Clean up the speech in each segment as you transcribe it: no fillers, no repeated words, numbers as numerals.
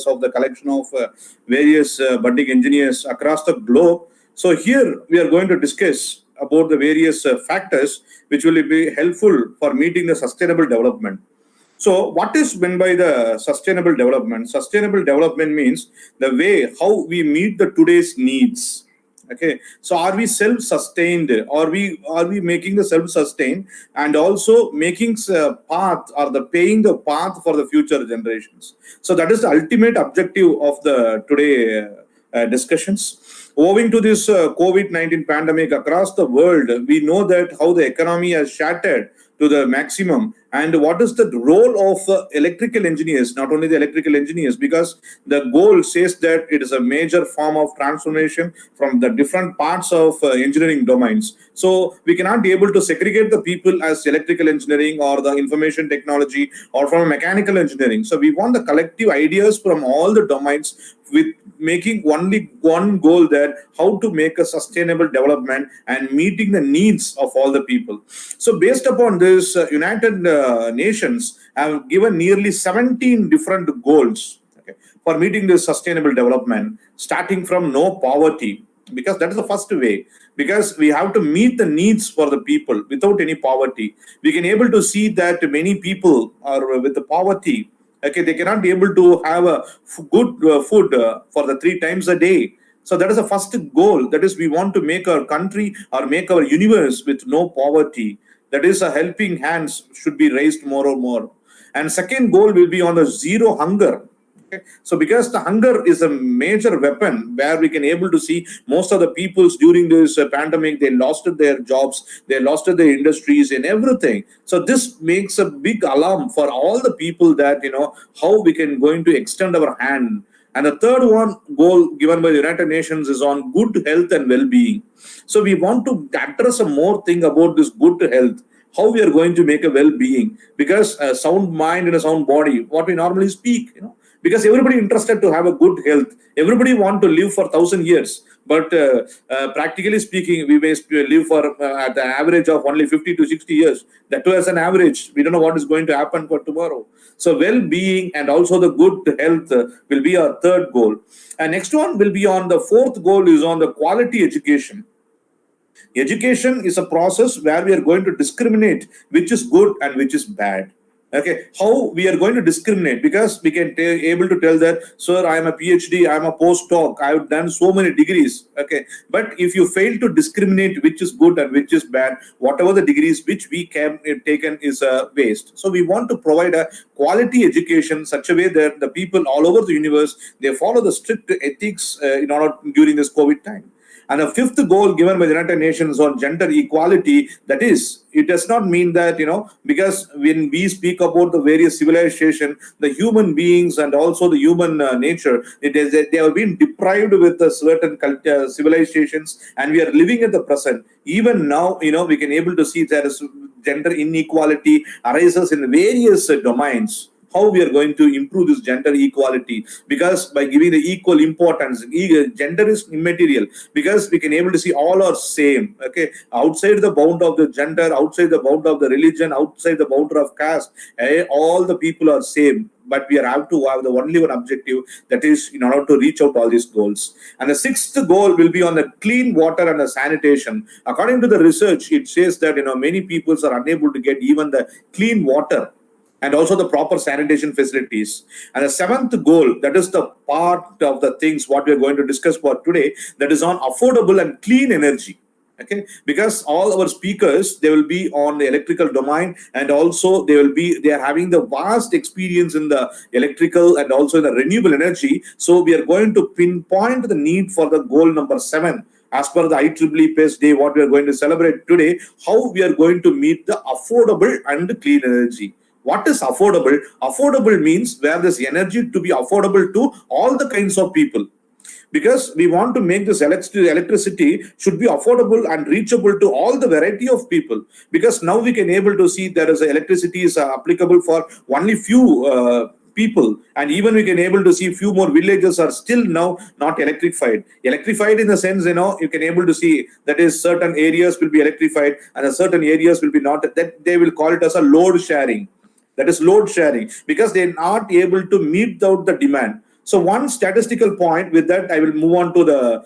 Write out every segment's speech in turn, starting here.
of the collection of various budding engineers across the globe. So here we are going to discuss about the various factors which will be helpful for meeting the sustainable development. So what is meant by the sustainable development? Sustainable development means the way how we meet the today's needs. Okay, so are we self-sustained? Are we making the self-sustained and also making path or the paying the path for the future generations? So that is the ultimate objective of the today discussions. Owing to this COVID-19 pandemic across the world, we know that how the economy has shattered to the maximum, and what is the role of electrical engineers, not only the electrical engineers, because the goal says that it is a major form of transformation from the different parts of engineering domains. So we cannot be able to segregate the people as electrical engineering or the information technology or from mechanical engineering. So we want the collective ideas from all the domains with making only one goal, that how to make a sustainable development and meeting the needs of all the people. So based upon this, United Nations have given nearly 17 different goals, okay, for meeting this sustainable development, starting from no poverty, because that is the first way, because we have to meet the needs for the people without any poverty. We can able to see that many people are with the poverty. Okay, they cannot be able to have a good food for the 3 times a day. So that is the first goal. That is, we want to make our country or make our universe with no poverty. That is, a helping hands should be raised more and more. And second goal will be on the zero hunger. Okay? So because the hunger is a major weapon where we can able to see most of the peoples during this pandemic, they lost their jobs, they lost their industries and everything. So this makes a big alarm for all the people that, how we can going to extend our hand. And the third one goal given by the United Nations is on good health and well-being. So we want to address a more thing about this good health, how we are going to make a well-being, because a sound mind and a sound body, what we normally speak, because everybody interested to have a good health. Everybody want to live for 1,000 years. But practically speaking, we may live for at the average of only 50 to 60 years. That too as an average. We don't know what is going to happen for tomorrow. So well-being and also the good health will be our third goal. And next one will be on the fourth goal is on the quality education. Education is a process where we are going to discriminate which is good and which is bad. Okay, how we are going to discriminate, because we can able to tell that, sir, I am a PhD, I am a postdoc, I have done so many degrees. Okay, but if you fail to discriminate which is good and which is bad, whatever the degrees which we can taken is a waste. So we want to provide a quality education such a way that the people all over the universe, they follow the strict ethics in order during this COVID time. And the fifth goal given by the United Nations on gender equality, that is, it does not mean that, because when we speak about the various civilization, the human beings and also the human nature, they have been deprived with a certain civilizations, and we are living at the present. Even now, we can able to see there is gender inequality arises in various domains. How we are going to improve this gender equality, because by giving the equal importance, gender is immaterial, because we can able to see all are same. Okay, outside the bound of the gender, outside the bound of the religion, outside the boundary of caste, all the people are same. But we have to have the only one objective, that is in order to reach out all these goals. And the sixth goal will be on the clean water and the sanitation. According to the research, it says that many people are unable to get even the clean water and also the proper sanitation facilities. And the seventh goal, that is the part of the things what we are going to discuss for today, that is on affordable and clean energy. Okay, because all our speakers, they will be on the electrical domain, and also they are having the vast experience in the electrical and also in the renewable energy. So we are going to pinpoint the need for the goal number 7. As per the IEEE PACE Day, what we are going to celebrate today, how we are going to meet the affordable and clean energy. What is affordable? Affordable means where this energy to be affordable to all the kinds of people. Because we want to make this electricity should be affordable and reachable to all the variety of people. Because now we can able to see there is electricity is applicable for only few people, and even we can able to see few more villages are still now not electrified. Electrified in the sense, you can able to see that is certain areas will be electrified and certain areas will be not. That they will call it as a load sharing. That is load sharing, because they are not able to meet out the demand. So one statistical point with that, I will move on to the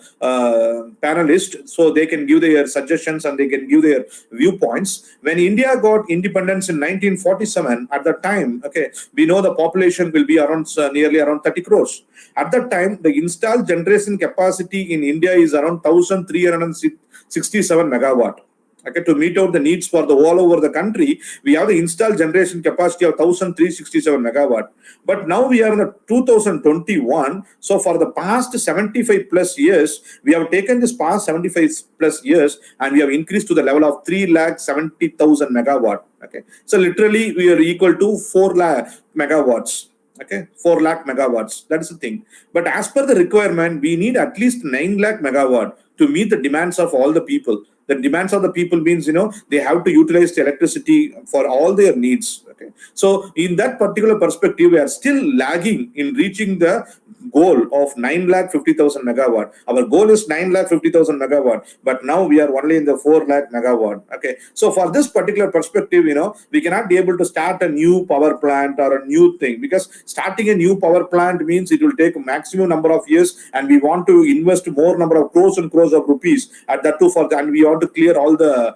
panelists so they can give their suggestions and they can give their viewpoints. When India got independence in 1947, at that time, okay, we know the population will be around nearly around 30 crores. At that time, the installed generation capacity in India is around 1,367 megawatt. Okay, to meet out the needs for the all over the country, we have the installed generation capacity of 1,367 megawatt. But now we are in the 2021. So for the past 75 plus years, we have taken this past 75 plus years and we have increased to the level of 3,70,000 megawatt. Okay, so literally we are equal to 4 lakh megawatts. Okay, 4 lakh megawatts. That's the thing. But as per the requirement, we need at least 9 lakh megawatt to meet the demands of all the people. The demands of the people means, they have to utilize the electricity for all their needs. Okay, so in that particular perspective, we are still lagging in reaching the goal of 9,50,000 megawatt. Our goal is 9,50,000 megawatt, but now we are only in the 4 lakh megawatt. Okay, so for this particular perspective, we cannot be able to start a new power plant or a new thing, because starting a new power plant means it will take a maximum number of years, and we want to invest more number of crores and crores of rupees at that too, for that, and we want to clear all the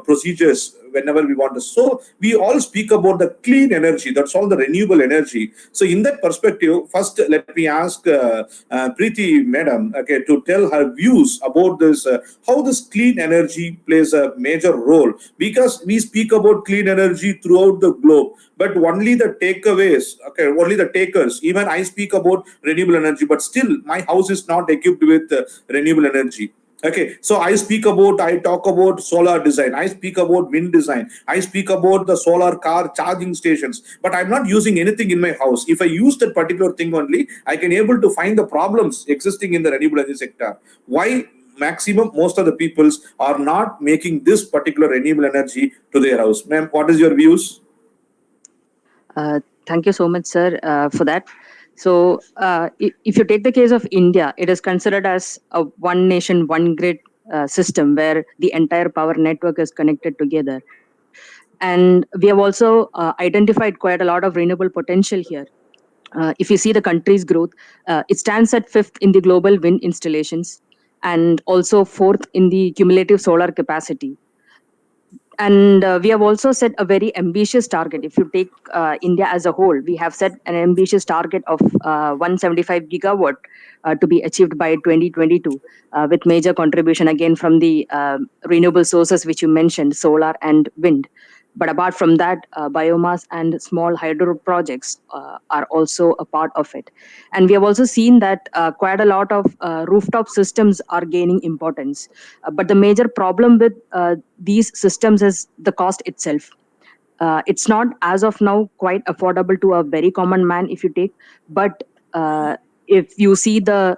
procedures whenever we want to. So we all speak about the clean energy, that's all the renewable energy. So in that perspective, first let me ask Preeti madam, okay, to tell her views about this, how this clean energy plays a major role, because we speak about clean energy throughout the globe, but only the takeaways, okay, only the takers. Even I speak about renewable energy, but still my house is not equipped with renewable energy. Okay, so I talk about solar design, I speak about wind design, I speak about the solar car charging stations, but I'm not using anything in my house. If I use that particular thing only, I can able to find the problems existing in the renewable energy sector. Why maximum most of the peoples are not making this particular renewable energy to their house? Ma'am, what is your views? Thank you so much, sir, for that. So, if you take the case of India, it is considered as a one nation, one grid system where the entire power network is connected together. And we have also identified quite a lot of renewable potential here. If you see the country's growth, it stands at fifth in the global wind installations and also fourth in the cumulative solar capacity. And we have also set a very ambitious target. If you take India as a whole, we have set an ambitious target of 175 gigawatt to be achieved by 2022, with major contribution again from the renewable sources which you mentioned, solar and wind. But apart from that, biomass and small hydro projects are also a part of it. And we have also seen that quite a lot of rooftop systems are gaining importance. But the major problem with these systems is the cost itself. It's not as of now quite affordable to a very common man if you take, but if you see the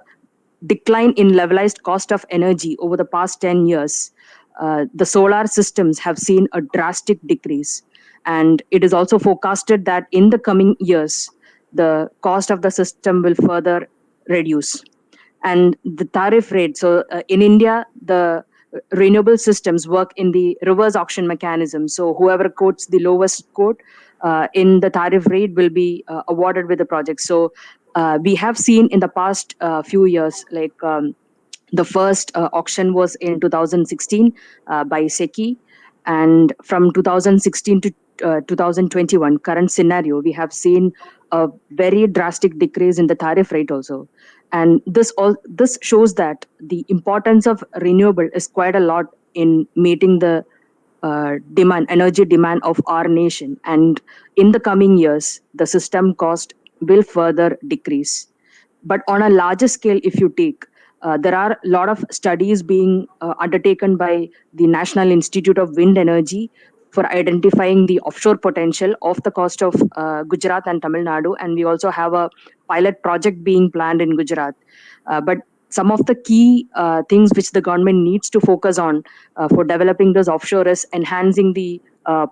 decline in levelized cost of energy over the past 10 years, the solar systems have seen a drastic decrease. And it is also forecasted that in the coming years, the cost of the system will further reduce. And the tariff rate, so in India, the renewable systems work in the reverse auction mechanism. So whoever quotes the lowest quote in the tariff rate will be awarded with the project. So we have seen in the past few years, like the first auction was in 2016 by SECI, and from 2016 to 2021 current scenario, we have seen a very drastic decrease in the tariff rate also. And this shows that the importance of renewable is quite a lot in meeting the energy demand of our nation. And in the coming years, the system cost will further decrease. But on a larger scale, if you take, there are a lot of studies being undertaken by the National Institute of Wind Energy for identifying the offshore potential of the coast of Gujarat and Tamil Nadu. And we also have a pilot project being planned in Gujarat. But some of the key things which the government needs to focus on for developing this offshore is enhancing the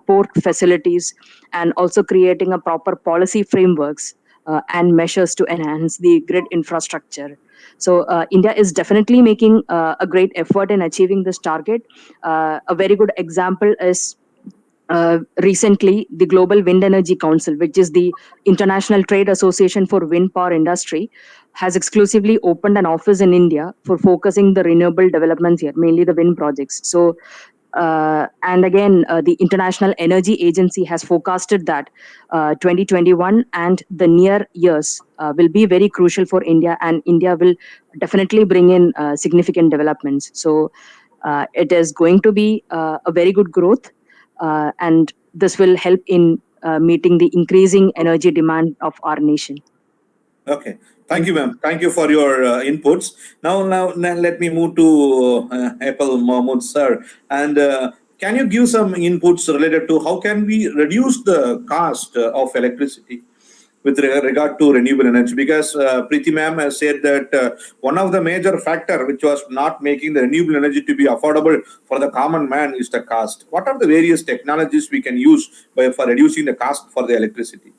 port facilities and also creating a proper policy frameworks and measures to enhance the grid infrastructure. So India is definitely making a great effort in achieving this target. A very good example is recently, the Global Wind Energy Council, which is the international trade association for wind power industry, has exclusively opened an office in India for focusing the renewable developments here, mainly the wind projects. So, and again, the International Energy Agency has forecasted that 2021 and the near years will be very crucial for India, and India will definitely bring in significant developments. So, it is going to be a very good growth, and this will help in meeting the increasing energy demand of our nation. Okay. Thank you, ma'am. Thank you for your inputs. Now, let me move to Apple Mahmood, sir. And can you give some inputs related to how can we reduce the cost of electricity with regard to renewable energy? Because Preeti ma'am has said that one of the major factor which was not making the renewable energy to be affordable for the common man is the cost. What are the various technologies we can use for reducing the cost for the electricity?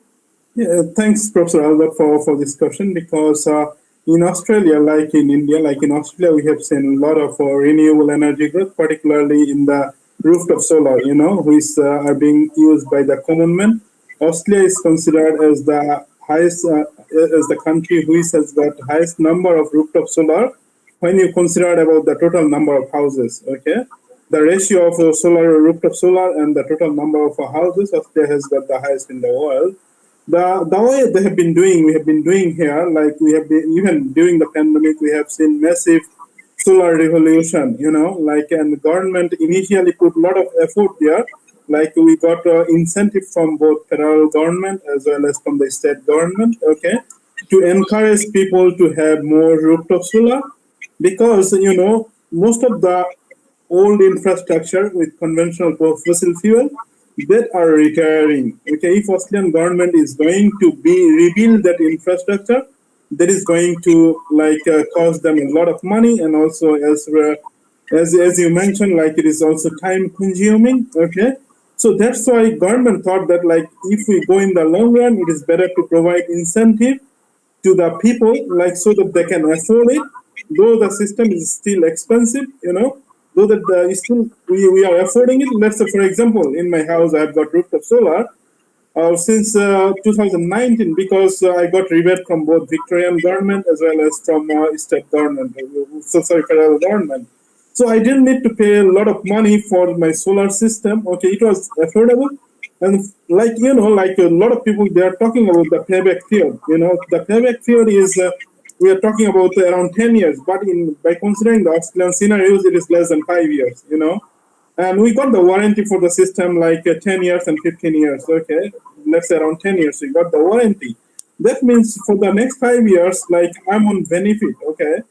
Yeah, thanks, Professor Albert, for this question, because in Australia, like in India, like in Australia, we have seen a lot of renewable energy growth, particularly in the rooftop solar, which are being used by the common man. Australia is considered as the highest, as the country which has got highest number of rooftop solar when you consider about the total number of houses, okay? The ratio of rooftop solar and the total number of houses, Australia has got the highest in the world. The way they have been doing, we have been doing here, like we have been, even during the pandemic, we have seen massive solar revolution, and the government initially put a lot of effort there. Like we got incentive from both federal government as well as from the state government, okay, to encourage people to have more rooftop solar, because, most of the old infrastructure with conventional fossil fuel that are retiring. Okay, if Australian government is going to rebuild that infrastructure, that is going to cost them a lot of money, and also as you mentioned, like it is also time consuming. Okay, so that's why government thought that if we go in the long run, it is better to provide incentive to the people, so that they can afford it, though the system is still expensive, though that still we are affording it. Let's say, for example, in my house, I've got rooftop solar since 2019, because I got rebate from both Victorian government as well as from state government, federal government. So I didn't need to pay a lot of money for my solar system. Okay, it was affordable. And a lot of people, they are talking about the payback period. The payback period is, we are talking about around 10 years, but by considering the Australian scenarios, it is less than 5 years, And we got the warranty for the system 10 years and 15 years, okay? Let's say around 10 years, we got the warranty. That means for the next 5 years, I'm on benefit, okay?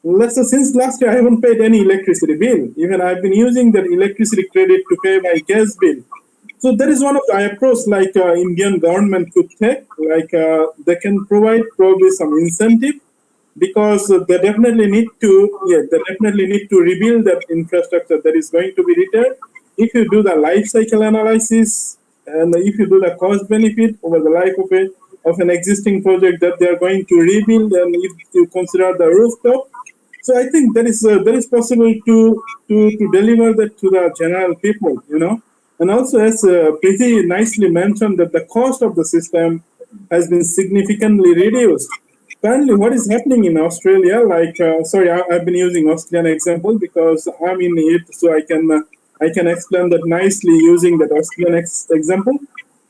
Let's say since last year, I haven't paid any electricity bill. Even I've been using that electricity credit to pay my gas bill. So that is one of the approach Indian government could take. They can provide probably some incentive, because they definitely need to rebuild that infrastructure that is going to be retired. If you do the life cycle analysis, and if you do the cost benefit over the life of an existing project that they are going to rebuild, and if you consider the rooftop, so I think that is possible to deliver that to the general people, And also, as Preeti nicely mentioned, that the cost of the system has been significantly reduced. Currently, what is happening in Australia, I've been using Australian example because I'm in it, so I can explain that nicely using that Australian example.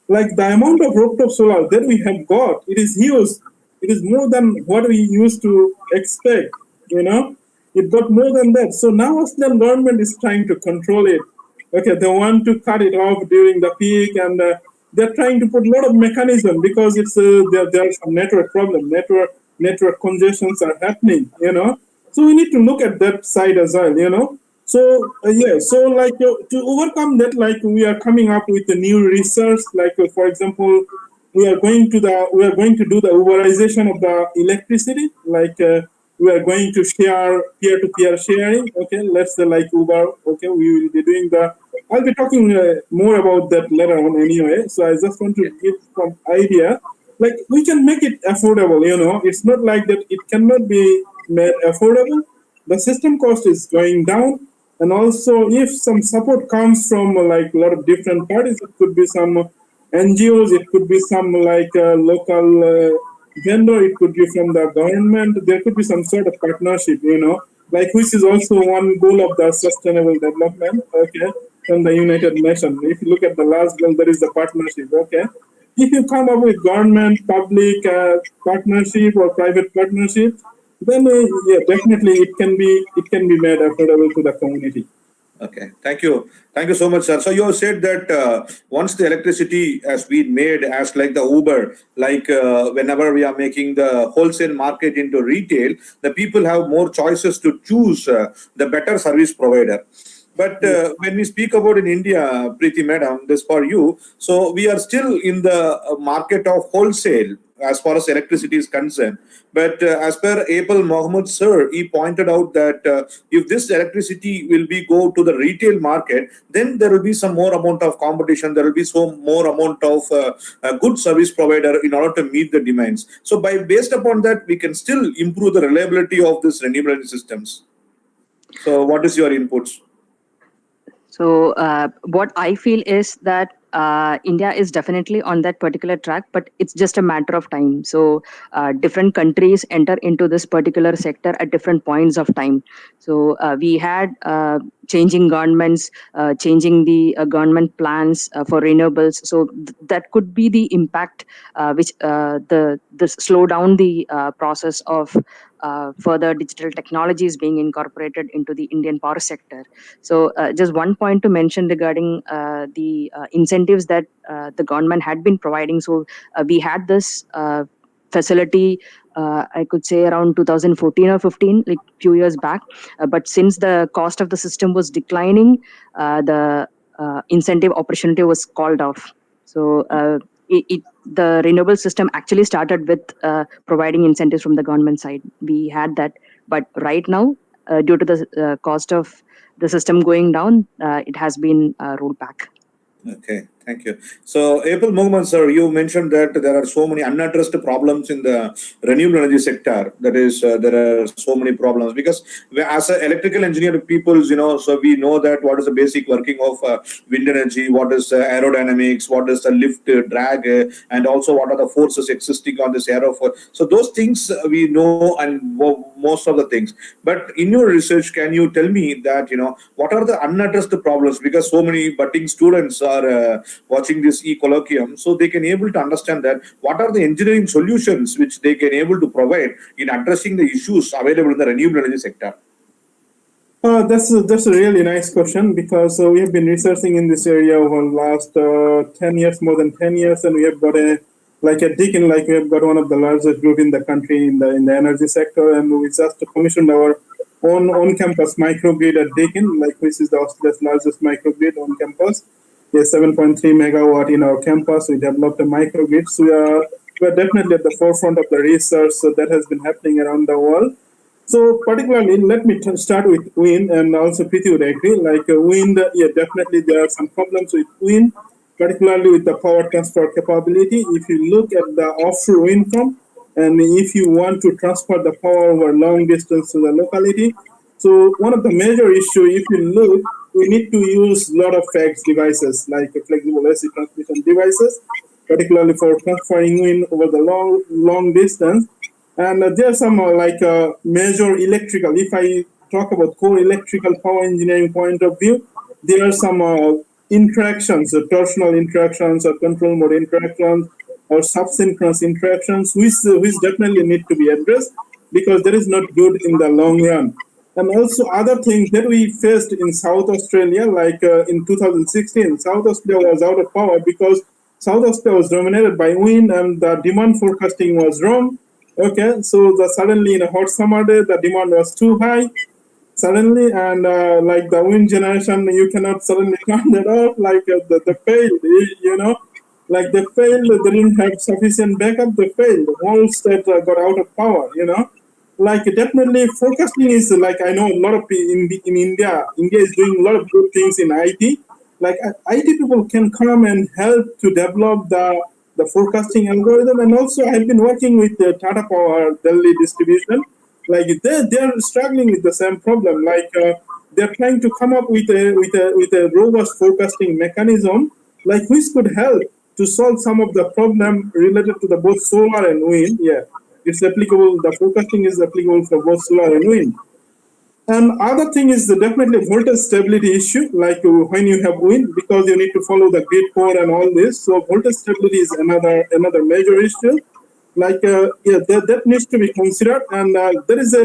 The amount of rooftop solar that we have got, it is huge. It is more than what we used to expect, It got more than that. So now Australian government is trying to control it. Okay, they want to cut it off during the peak, and they're trying to put a lot of mechanism, because it's there's some network problem, network congestions are happening, So we need to look at that side as well, So to overcome that, we are coming up with a new research, for example, we are going to do the Uberization of the electricity, we are going to share peer-to-peer sharing. Okay, let's say Uber. Okay, we will be doing I'll be talking more about that later on anyway. So I just want to give some idea. We can make it affordable, It's not like that it cannot be made affordable. The system cost is going down. And also, if some support comes from like a lot of different parties, it could be some NGOs, it could be some like local vendor, it could be from the government. There could be some sort of partnership, like which is also one goal of the sustainable development. Okay, from the United Nations. If you look at the last goal, there is the partnership. Okay, if you come up with government, public partnership or private partnership, then yeah, definitely it can be made affordable to the community. Okay, thank you so much, sir. So you have said that once the electricity has been made as like the Uber, like whenever we are making the wholesale market into retail, the people have more choices to choose the better service provider. But when we speak about in India, Preeti Madam, this for you. So we are still in the market of wholesale as far as electricity is concerned. But as per Abel Mohammed sir, he pointed out that if this electricity will be go to the retail market, then there will be some more amount of competition. There will be some more amount of a good service provider in order to meet the demands. So by based upon that, we can still improve the reliability of this renewable energy systems. So what is your inputs? So what I feel is that India is definitely on that particular track, but it's just a matter of time. So different countries enter into this particular sector at different points of time. So we had changing governments, changing the government plans for renewables. So that could be the impact which the slow down the process of further digital technologies being incorporated into the Indian power sector. So just one point to mention regarding the incentives that the government had been providing. So we had this facility, I could say around 2014 or 15, like few years back. But since the cost of the system was declining, the incentive opportunity was called off. So the renewable system actually started with providing incentives from the government side. We had that, but right now, due to the cost of the system going down, it has been rolled back. Okay, thank you. So, April Mohammed, sir, you mentioned that there are so many unaddressed problems in the renewable energy sector. That is, there are so many problems because as an electrical engineer, people, so we know that what is the basic working of wind energy, what is aerodynamics, what is the lift, drag, and also what are the forces existing on this aero. So those things we know and most of the things. But in your research, can you tell me that, what are the unaddressed problems? Because so many budding students are watching this e-colloquium, so they can able to understand that what are the engineering solutions which they can able to provide in addressing the issues available in the renewable energy sector. That's a really nice question because we have been researching in this area over the last 10 years, more than 10 years, and we have got at Deakin, we have got one of the largest group in the country in the energy sector, and we just commissioned our own on-campus microgrid at Deakin, which is the Australia's largest microgrid on campus. There's 7.3 megawatt in our campus. We developed a microgrid. So we are definitely at the forefront of the research that has been happening around the world. So particularly, let me start with wind, and also Preeti would agree. Wind, definitely there are some problems with wind, particularly with the power transfer capability. If you look at the offshore wind farm, and if you want to transfer the power over long distance to the locality, so one of the major issues, if you look, we need to use a lot of FACTS devices, like flexible AC transmission devices, particularly for transferring wind over the long distance. And there are some major electrical. If I talk about core electrical power engineering point of view, there are some interactions, torsional interactions or control mode interactions or subsynchronous interactions, which definitely need to be addressed because that is not good in the long run. And also other things that we faced in South Australia, in 2016, South Australia was out of power because South Australia was dominated by wind and the demand forecasting was wrong. Okay, so suddenly in a hot summer day, the demand was too high suddenly, and the wind generation, you cannot suddenly turn it off, they failed, they failed, they didn't have sufficient backup, they failed. The whole state got out of power, definitely forecasting is I know a lot of people in India is doing a lot of good things in IT. IT people can come and help to develop the forecasting algorithm. And also I've been working with Tata Power Delhi distribution. They're struggling with the same problem. they're trying to come up with a robust forecasting mechanism, like which could help to solve some of the problem related to the both solar and wind. Yeah, it's applicable. The forecasting is applicable for both solar and wind. And other thing is definitely voltage stability issue, like when you have wind, because you need to follow the grid code and all this. So voltage stability is another major issue. Like yeah, that needs to be considered. And there is a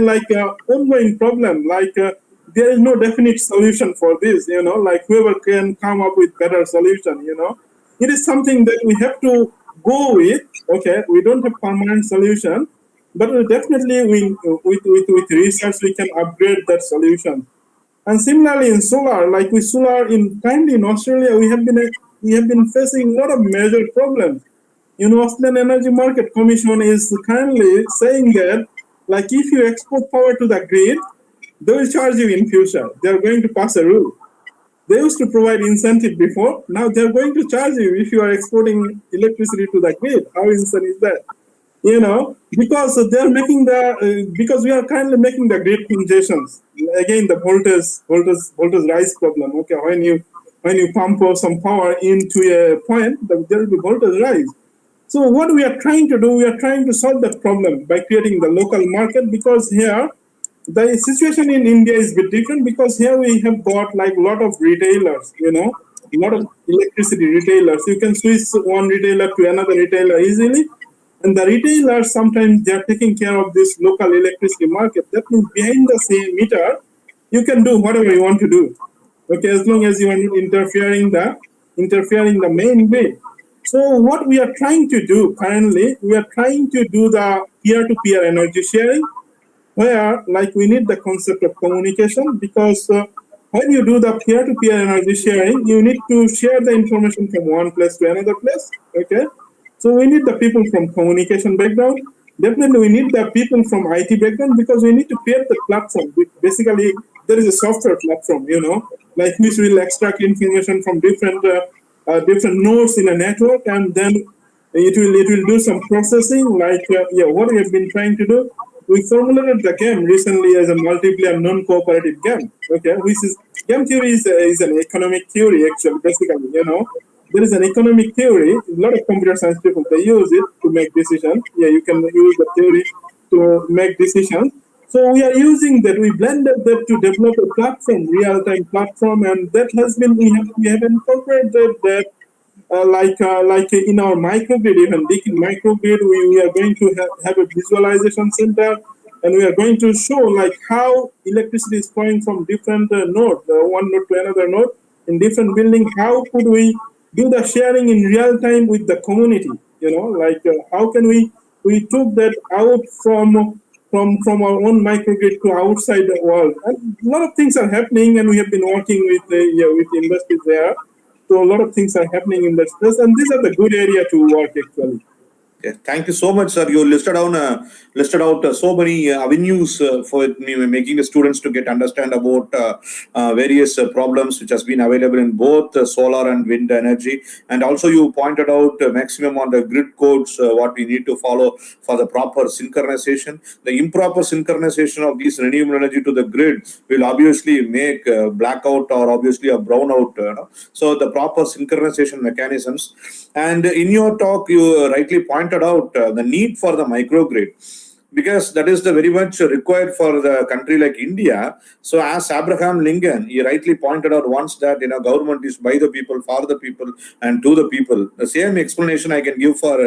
ongoing problem. Like there is no definite solution for this. You know, like whoever can come up with better solution. You know, it is something that we have to go with. Okay, we don't have permanent solution. But definitely, with research, we can upgrade that solution. And similarly, in solar, like with solar in Australia, we have been facing a lot of major problems. You know, Australian Energy Market Commission is currently saying that, like, if you export power to the grid, they will charge you in future. They are going to pass a rule. They used to provide incentive before. Now they are going to charge you if you are exporting electricity to the grid. How insane is that? You know, because they are making because we are currently making the grid congestions. Again, the voltage rise problem. Okay, when you pump some power into a point, there will be voltage rise. So what we are trying to do, we are trying to solve that problem by creating the local market, because here the situation in India is a bit different, because here we have got like a lot of retailers, you know, a lot of electricity retailers. You can switch one retailer to another retailer easily. And the retailers, sometimes they are taking care of this local electricity market. That means behind the same meter, you can do whatever you want to do. Okay, as long as you are not interfering the main grid. So what we are trying to do currently, we are trying to do the peer-to-peer energy sharing, where like we need the concept of communication, because when you do the peer-to-peer energy sharing, you need to share the information from one place to another place. Okay. So we need the people from communication background. Definitely we need the people from IT background, because we need to create the platform. Basically, there is a software platform, you know, like which will extract information from different nodes in a network, and then it will do some processing. Like what we have been trying to do, we formulated the game recently as a multiplayer non-cooperative game. Okay, which is game theory is an economic theory actually. Basically, you know, there is an economic theory. A lot of computer science people, they use it to make decisions. Yeah, you can use the theory to make decisions. So we are using that. We blended that to develop a platform, real-time platform, and that has been we have incorporated that like in our microgrid, even Deakin microgrid, we are going to have a visualization center, and we are going to show like how electricity is flowing from different nodes, one node to another node in different buildings. How could we do the sharing in real time with the community? You know, like how can we took that out from our own microgrid to outside the world. And a lot of things are happening, and we have been working with industries there. So a lot of things are happening in that space, and these are the good area to work actually. Okay, thank you so much, sir. You listed out so many avenues for making the students to get understand about various problems which has been available in both solar and wind energy, and also you pointed out maximum on the grid codes what we need to follow for the proper synchronization. The improper synchronization of these renewable energy to the grid will obviously make blackout or obviously a brownout. So the proper synchronization mechanisms. And in your talk, you rightly pointed out the need for the microgrid, because that is the very much required for the country like India. So as Abraham Lincoln, he rightly pointed out once that government is by the people, for the people, and to the people. The same explanation I can give for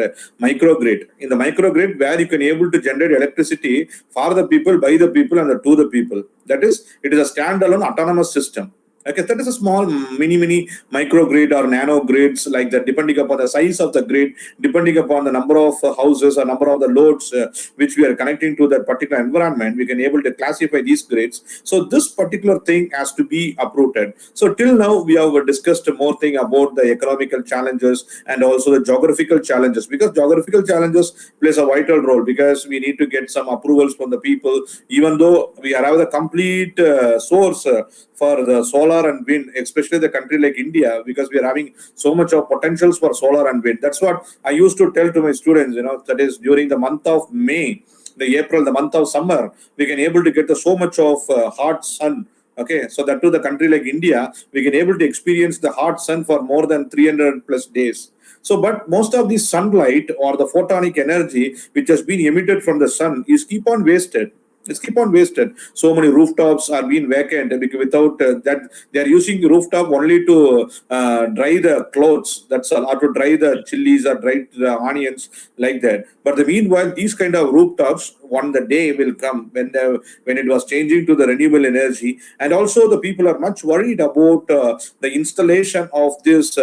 microgrid. In the microgrid, where you can able to generate electricity for the people, by the people, and to the people. That is, it is a standalone autonomous system. Okay, that is a small mini microgrid or nano grids like that, depending upon the size of the grid, depending upon the number of houses or number of the loads which we are connecting to that particular environment, we can able to classify these grids. So this particular thing has to be uprooted. So till now we have discussed more thing about the economical challenges and also the geographical challenges, because geographical challenges plays a vital role, because we need to get some approvals from the people, even though we have the complete source for the solar and wind, especially the country like India, because we are having so much of potentials for solar and wind. That's what I used to tell to my students, that is during the month of May, the April, the month of summer, we can able to get so much of hot sun Okay, so that to the country like India, we can able to experience the hot sun for more than 300 plus days. So, but most of the sunlight or the photonic energy which has been emitted from the sun is keep on wasted. It's keep on wasted. So many rooftops are being vacant because without that they are using the rooftop only to dry the clothes. That's all, or to dry the chilies or dry the onions like that. But the meanwhile, these kind of rooftops, one the day will come when it was changing to the renewable energy, and also the people are much worried about the installation of this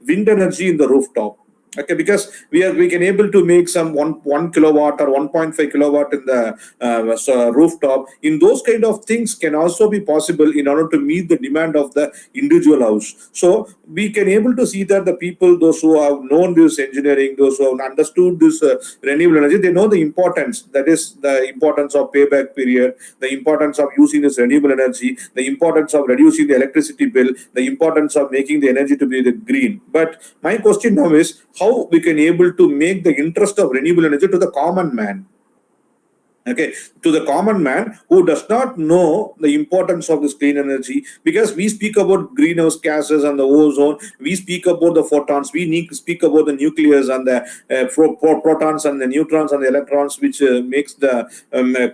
wind energy in the rooftop. Okay, because we can able to make some one kilowatt or 1.5 kilowatt in the rooftop. In those kind of things can also be possible in order to meet the demand of the individual house. So we can able to see that the people, those who have known this engineering, those who have understood this renewable energy, they know the importance. That is the importance of payback period, the importance of using this renewable energy, the importance of reducing the electricity bill, the importance of making the energy to be the green. But my question now is how we can able to make the interest of renewable energy to the common man. Okay, to the common man who does not know the importance of this clean energy, because we speak about greenhouse gases and the ozone, we speak about the photons, we need to speak about the nucleus and the protons and the neutrons and the electrons, which makes the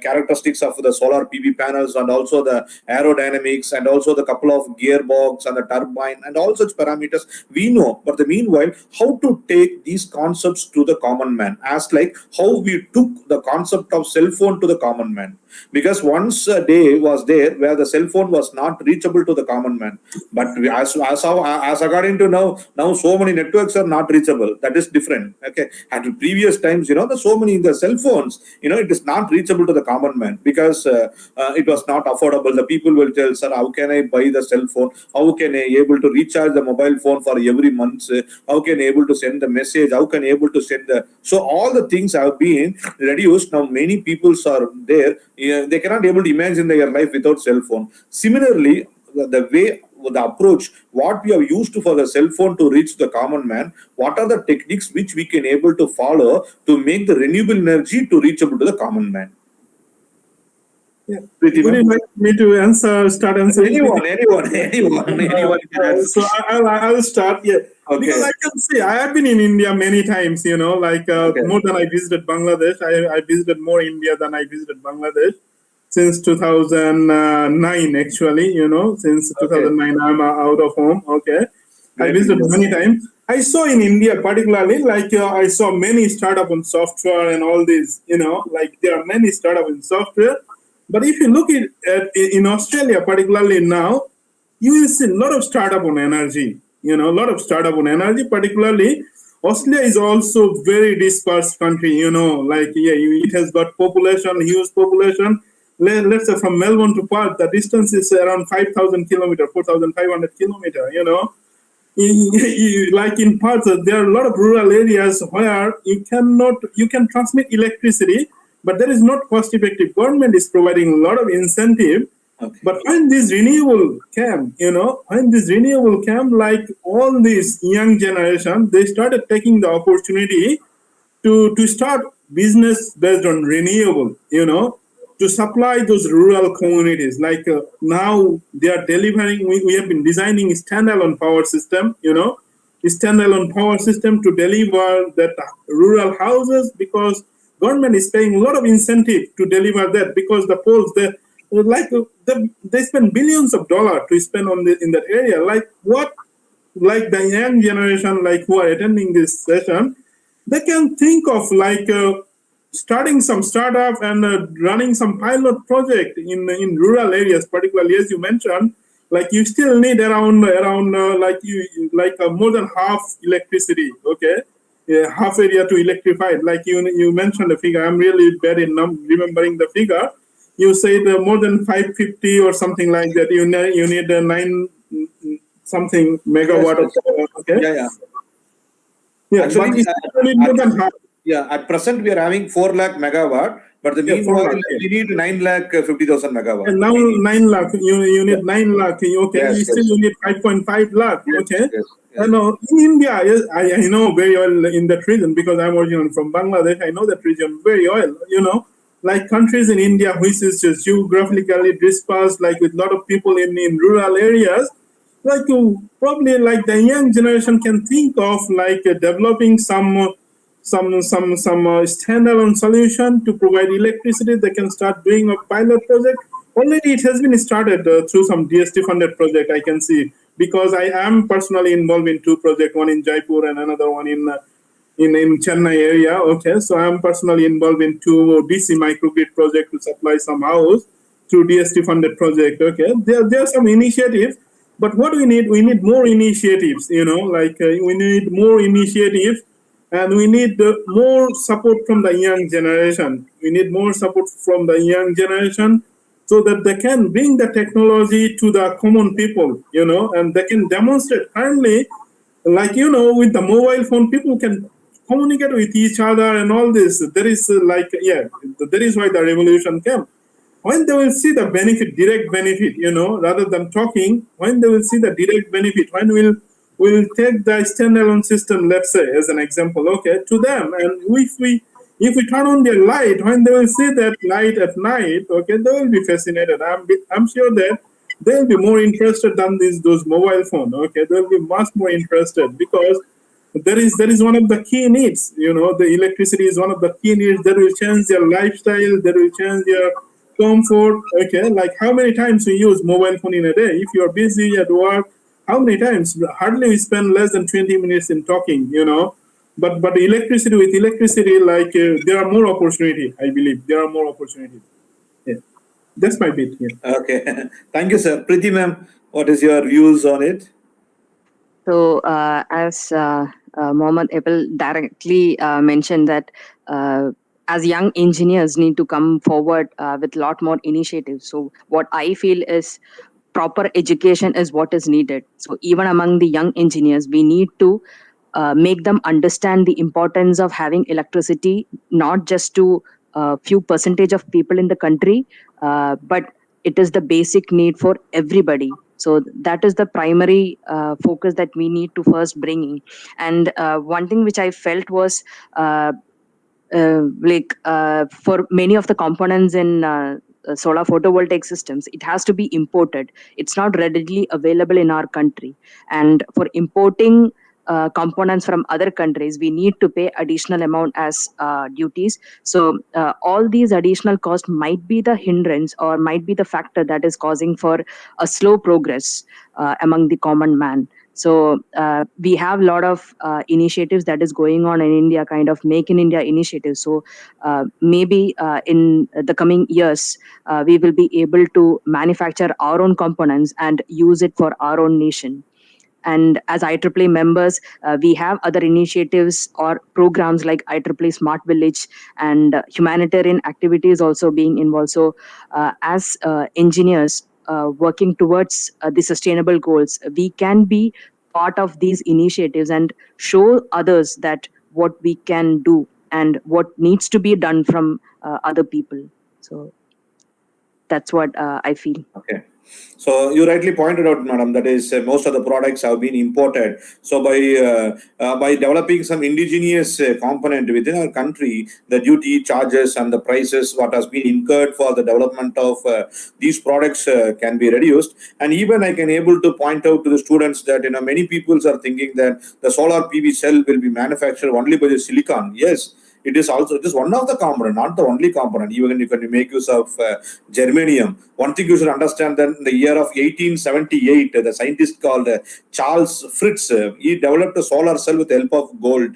characteristics of the solar PV panels, and also the aerodynamics, and also the couple of gearbox and the turbine and all such parameters we know. But the meanwhile, how to take these concepts to the common man, as like how we took the concept of cell phone to the common man, because once a day was there where the cell phone was not reachable to the common man, but as according to now so many networks are not reachable. That is different. Okay, at previous times, the so many the cell phones, it is not reachable to the common man because it was not affordable. The people will tell, sir, how can I buy the cell phone? How can I able to recharge the mobile phone for every month? How can I able to send the message? How can I able to send the, so all the things have been reduced. Now many people are there, they cannot able to imagine their life without cell phone. Similarly, the approach what we have used for the cell phone to reach the common man, what are the techniques which we can able to follow to make the renewable energy to reachable to the common man? Yeah. Would you like me to start answering? Anyone. So I'll start. Yeah. Okay. Because I can say I have been in India many times, Okay. more than I visited Bangladesh. I visited more India than I visited Bangladesh since 2009, actually, since 2009, I'm out of home. Okay. I visited many times. I saw in India particularly, I saw many startup in software and all this, there are many startup in software. But if you look at in Australia, particularly now, you will see a lot of startup on energy. A lot of startup on energy. Particularly, Australia is also very dispersed country. It has got population, huge population. Let's say from Melbourne to Perth, the distance is around 5,000 kilometers, 4,500 kilometers. Like in Perth, there are a lot of rural areas where you can transmit electricity, but there is not cost effective. Government is providing a lot of incentive. Okay. But when this renewable came, like all this young generation, they started taking the opportunity to start business based on renewable, to supply those rural communities. Like now they are delivering, we have been designing a standalone power system, standalone power system to deliver that rural houses, because government is paying a lot of incentive to deliver that, because the poles, they spend billions of dollars to spend on in that area. Like the young generation, who are attending this session, they can think of starting some startup and running some pilot project in rural areas, particularly as you mentioned. You still need around more than half electricity. Okay. Half area to electrify. Like you mentioned the figure. I'm really bad in remembering the figure. You said more than 550 or something like that. You need 9 something megawatt. Yes. Of power. Okay. Yeah. Actually, more than half. Yeah. At present, we are having 4 lakh megawatt, but the meanwhile, we need 9 lakh 50,000 megawatt. And now 9 lakh. You need 9 lakh. Okay. Yes, You need 5.5 lakh. Okay. Yes. In India, yes, I know very well in that region, because I'm originally from Bangladesh. I know that region very well. like countries in India, which is just geographically dispersed, like with a lot of people in rural areas, like probably like the young generation can think of like developing some standalone solution to provide electricity. They can start doing a pilot project. Already it has been started through some DST funded project, I can see, because I am personally involved in two projects, one in Jaipur and another one in Chennai area. Okay, so I am personally involved in two DC microgrid project to supply some house through DST funded project. Okay, there are some initiatives, but what we need more initiatives. We need more initiatives, and we need more support from the young generation. We need more support from the young generation so that they can bring the technology to the common people, and they can demonstrate kindly, like, with the mobile phone, people can communicate with each other and all this. There is that is why the revolution came. When they will see the benefit, direct benefit, rather than talking, when they will see the direct benefit, when we'll take the standalone system, let's say, as an example, okay, to them, and if we turn on their light, when they will see that light at night, okay, they will be fascinated. I'm sure that they'll be more interested than those mobile phone. Okay, they'll be much more interested because there is one of the key needs. The electricity is one of the key needs that will change their lifestyle, that will change their comfort. Okay, like how many times we use mobile phone in a day? If you are busy at work, how many times? Hardly we spend less than 20 minutes in talking. But with electricity, like there are more opportunity. I believe there are more opportunities. Yeah, that's my bit. Yeah. Okay, thank you, sir. Preeti ma'am, what is your views on it? So, as Mohammed Abel directly mentioned that as young engineers need to come forward with a lot more initiatives. So, what I feel is proper education is what is needed. So, even among the young engineers, we need to make them understand the importance of having electricity, not just to a few percentage of people in the country, but it is the basic need for everybody. So that is the primary focus that we need to first bring in. And one thing which I felt was for many of the components in solar photovoltaic systems, it has to be imported. It's not readily available in our country, and for importing components from other countries, we need to pay additional amount as duties. So all these additional costs might be the hindrance or might be the factor that is causing for a slow progress among the common man. So we have a lot of initiatives that is going on in India, kind of Make in India initiative. So maybe in the coming years, we will be able to manufacture our own components and use it for our own nation. And as IEEE members, we have other initiatives or programs like IEEE Smart Village and humanitarian activities also being involved. So as engineers working towards the sustainable goals, we can be part of these initiatives and show others that what we can do and what needs to be done from other people. So that's what I feel. Okay. So you rightly pointed out, madam, that is most of the products have been imported. So by developing some indigenous component within our country, the duty charges and the prices what has been incurred for the development of these products can be reduced. And even I can able to point out to the students that many people are thinking that the solar PV cell will be manufactured only by the silicon. Yes. It is one of the component, not the only component. Even you can make use of germanium. One thing you should understand that in the year of 1878, the scientist called Charles Fritz, he developed a solar cell with the help of gold.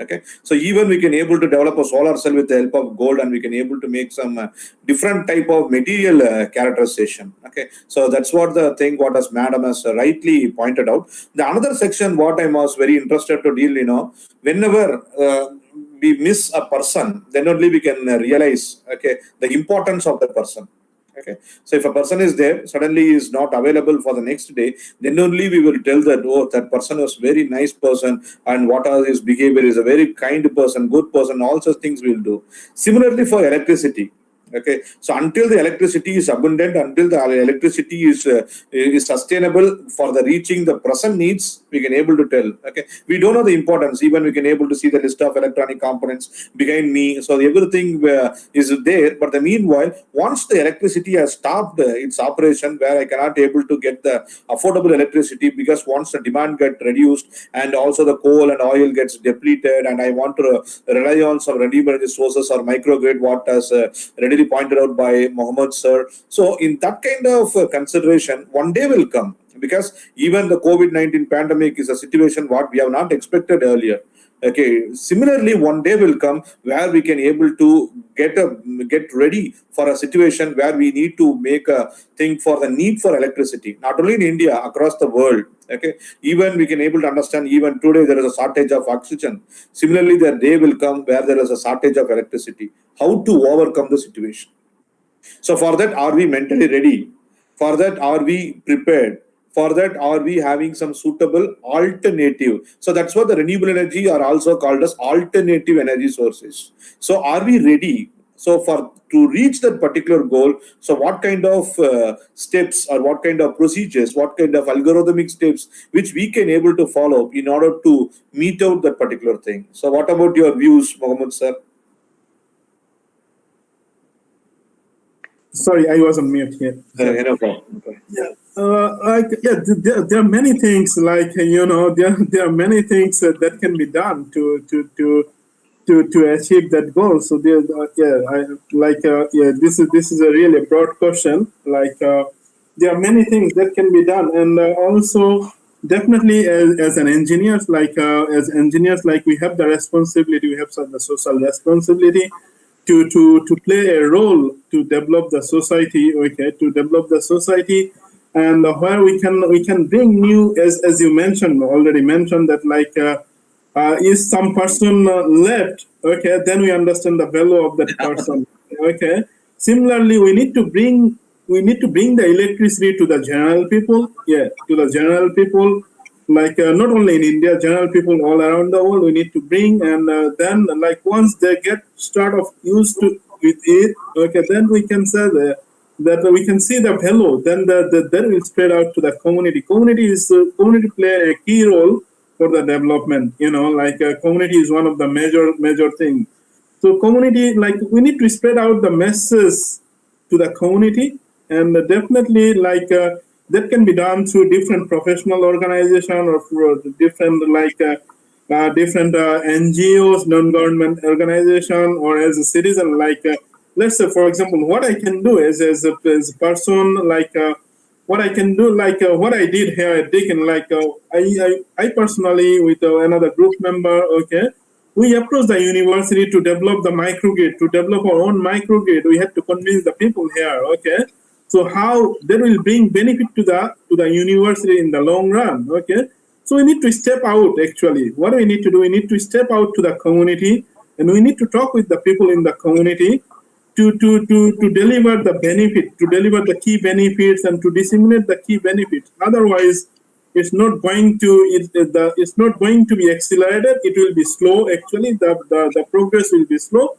Okay, so even we can able to develop a solar cell with the help of gold, and we can able to make some different type of material characterization. Okay, so that's what the thing what as madam has rightly pointed out. The another section what I was very interested to deal, whenever we miss a person, then only we can realize the importance of the person. Okay, so if a person is there, suddenly is not available for the next day, then only we will tell that, oh, that person was very nice person, and what are his behavior is a very kind person, good person, all such things we'll do. Similarly for electricity, Okay, so until the electricity is abundant, until the electricity is sustainable for the reaching the present needs, we can able to tell. Okay, we don't know the importance. Even we can able to see the list of electronic components behind me. So everything is there. But the meanwhile, once the electricity has stopped its operation, where I cannot able to get the affordable electricity, because once the demand get reduced and also the coal and oil gets depleted, and I want to rely on some renewable energy sources or microgrid, what as readily pointed out by Mohammed sir. So in that kind of consideration, one day will come, because even the COVID-19 pandemic is a situation what we have not expected earlier. Okay, similarly, one day will come where we can able to get ready for a situation where we need to make a thing for the need for electricity, not only in India, across the world. Okay, even we can able to understand, even today there is a shortage of oxygen. Similarly, the day will come where there is a shortage of electricity. How to overcome the situation? So for that, are we mentally ready? For that, are we prepared? For that, are we having some suitable alternative? So that's what the renewable energy are also called as alternative energy sources. So are we ready? So for to reach that particular goal, so what kind of steps or what kind of procedures, what kind of algorithmic steps which we can able to follow in order to meet out that particular thing? So what about your views, Mohammed sir? Sorry, I was on mute here. No problem. Okay. There are many things like there are many things that can be done to achieve that goal. So this is a really broad question. There are many things that can be done, and also definitely as an engineers, we have the responsibility. We have the social responsibility to play a role to develop the society. Okay, to develop the society, and where we can bring new, as you already mentioned that is some person left, okay, then we understand the value of that person. Okay, similarly we need to bring the electricity to the general people. Yeah, to the general people, not only in India, general people all around the world we need to bring, and then once they get start of used to with it, okay, then we can say that we can see the value, then that will spread out to the community. Community play a key role for the development. Community is one of the major things. So community, we need to spread out the messages to the community, and definitely that can be done through different professional organization or through different different NGOs, non-government organization, or as a citizen. Let's say, for example, what I can do as a person, what I can do, what I did here at Deakin, I personally with another group member, okay, we approached the university to develop the microgrid, to develop our own microgrid. We had to convince the people here, okay. So how that will bring benefit to the university in the long run, okay. So we need to step out. Actually, what do we need to do? We need to step out to the community, and we need to talk with the people in the community to deliver the benefit, to deliver the key benefits, and to disseminate the key benefits. Otherwise, it's not going to be accelerated. It will be slow. Actually, the progress will be slow.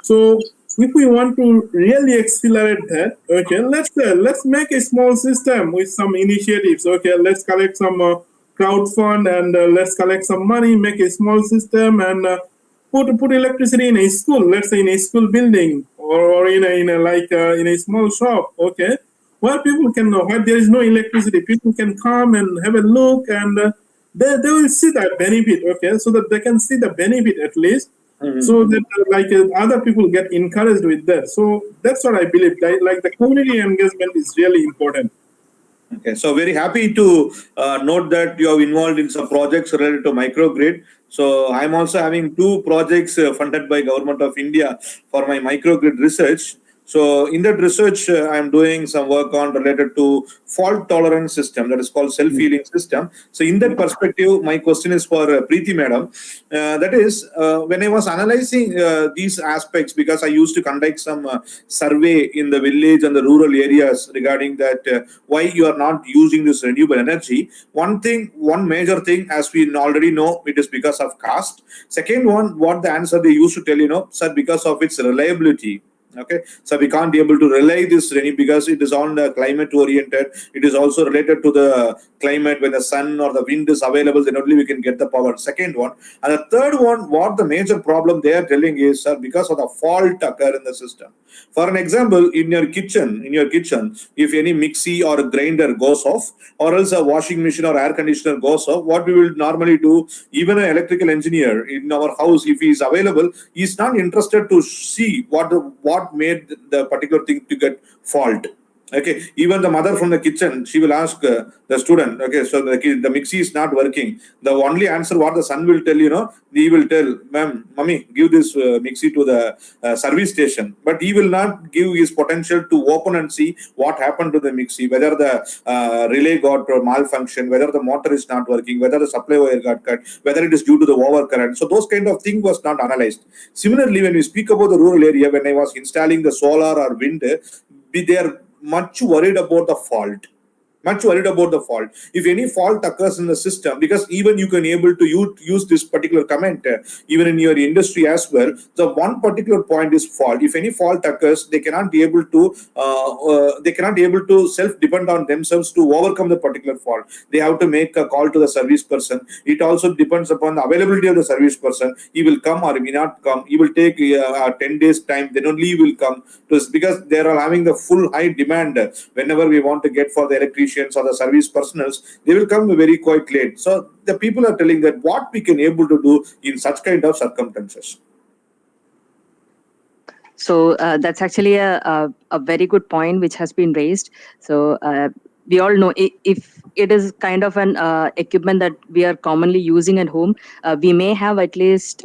So if we want to really accelerate that, okay, let's make a small system with some initiatives. Okay, let's collect some crowdfund, and let's collect some money, make a small system, and put electricity in a school. Let's say in a school building, or in a small shop. Okay, where people can know where there is no electricity, people can come and have a look, and they will see that benefit. Okay, so that they can see the benefit at least. So that other people get encouraged with that. So that's what I believe. The community engagement is really important. Okay, so very happy to note that you are involved in some projects related to microgrid. So I'm also having 2 projects funded by Government of India for my microgrid research. So in that research, I'm doing some work on related to fault tolerance system, that is called self-healing system. So in that perspective, my question is for Preeti madam. That is, when I was analyzing these aspects, because I used to conduct some survey in the village and the rural areas regarding that why you are not using this renewable energy. One major thing, as we already know, it is because of cost. Second one, what the answer they used to tell, sir, because of its reliability. Okay, so we can't be able to rely this rainy because it is on the climate oriented. It is also related to the climate. When the sun or the wind is available, then only we can get the power. Second one, and the third one, what the major problem they are telling is, because of the fault occur in the system. For an example, in your kitchen, if any mixie or a grinder goes off, or else a washing machine or air conditioner goes off, what we will normally do, even an electrical engineer in our house, if he is available, he is not interested to see what made the particular thing to get fault. Okay, even the mother from the kitchen, she will ask the student, okay, so the mixie is not working. The only answer what the son will tell, he will tell, ma'am, mommy, give this mixie to the service station. But he will not give his potential to open and see what happened to the mixie, whether the relay got malfunction, whether the motor is not working, whether the supply wire got cut, whether it is due to the overcurrent. So those kind of thing was not analyzed. Similarly, when we speak about the rural area, when I was installing the solar or wind, they are much worried about the fault. If any fault occurs in the system, because even you can able to use this particular comment even in your industry as well, the one particular point is fault. If any fault occurs, they cannot be able to self depend on themselves to overcome the particular fault. They have to make a call to the service person. It also depends upon the availability of the service person. He will come or he may not come. He will take 10 days time, then only he will come to us, because they are having the full high demand. Whenever we want to get for the electrician or the service personals, they will come very quite late. So the people are telling that what we can able to do in such kind of circumstances. So that's actually a very good point which has been raised. So we all know, if it is kind of an equipment that we are commonly using at home, we may have at least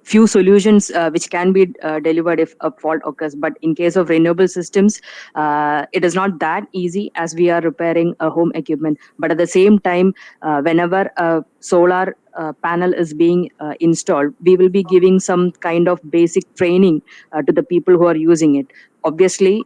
few solutions which can be delivered if a fault occurs. But in case of renewable systems, it is not that easy as we are repairing a home equipment. But at the same time, whenever a solar panel is being installed, we will be giving some kind of basic training to the people who are using it. Obviously,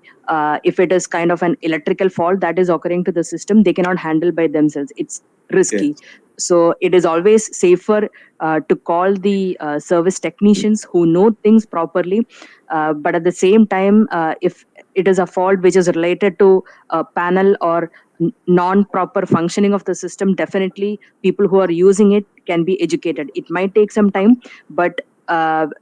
if it is kind of an electrical fault that is occurring to the system, they cannot handle by themselves. It's risky. Yes. So it is always safer to call the service technicians who know things properly. But at the same time, if it is a fault which is related to a panel or non-proper functioning of the system, definitely people who are using it can be educated. It might take some time, but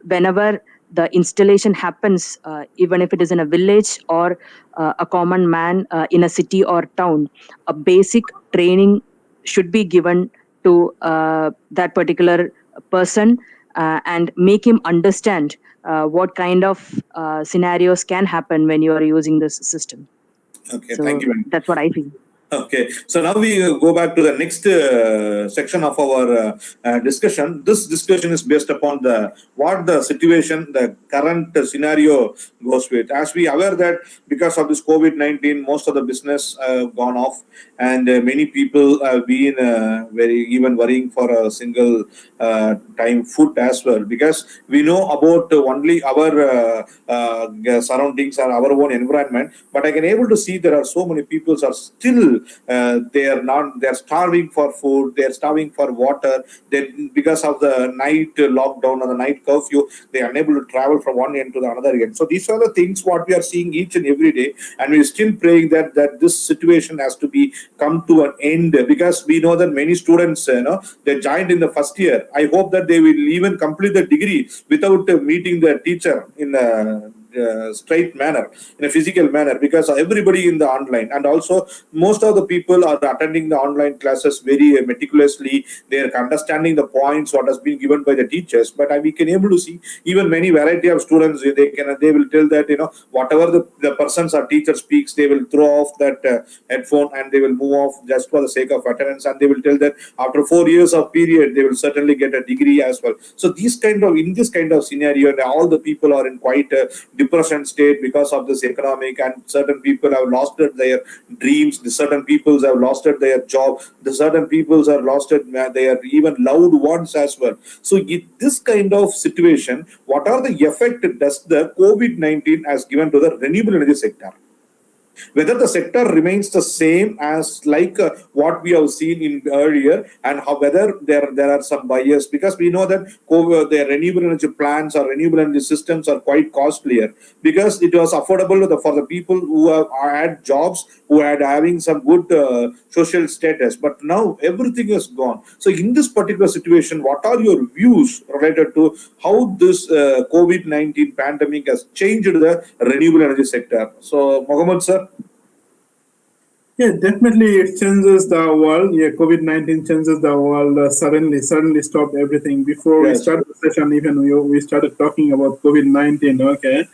whenever the installation happens, even if it is in a village or a common man in a city or town, a basic training should be given to that particular person and make him understand what kind of scenarios can happen when you are using this system. Okay, So thank you. that's what I feel. Okay, so now we go back to the next section of our discussion. This discussion is based upon what the situation, the current scenario goes with. As we are aware that because of this COVID-19, most of the business gone off, and many people have been very even worrying for a single time food as well, because we know about only our surroundings or our own environment. But I can able to see there are so many people are still they are starving for food, they are starving for water. Because of the night lockdown or the night curfew, they are unable to travel from one end to the another end. So these are the things what we are seeing each and every day, and we are still praying that this situation has to be come to an end, because we know that many students they joined in the first year. I hope that they will even complete the degree without meeting the teacher in a straight manner, in a physical manner, because everybody in the online, and also most of the people are attending the online classes very meticulously. They are understanding the points what has been given by the teachers. But we can able to see even many variety of students, they will tell that whatever the persons or teacher speaks, they will throw off that headphone and they will move off just for the sake of attendance, and they will tell that after 4 years of period they will certainly get a degree as well. So in this kind of scenario, all the people are in quite a depression state because of this economic, and certain people have lost their dreams, certain people have lost their job, certain people have lost their even loved ones as well. So in this kind of situation, what are the effect does the COVID-19 has given to the renewable energy sector? Whether the sector remains the same as like what we have seen in earlier, and how whether there are some bias, because we know that the renewable energy plants or renewable energy systems are quite costlier, because it was affordable for the people who had jobs, who had having some good social status, but now everything is gone. So in this particular situation, what are your views related to how this COVID-19 pandemic has changed the renewable energy sector? So Mohammed sir. Yeah, definitely it changes the world. Yeah, COVID-19 changes the world suddenly stopped everything. Before we Yes. started the session, even we started talking about COVID-19, okay?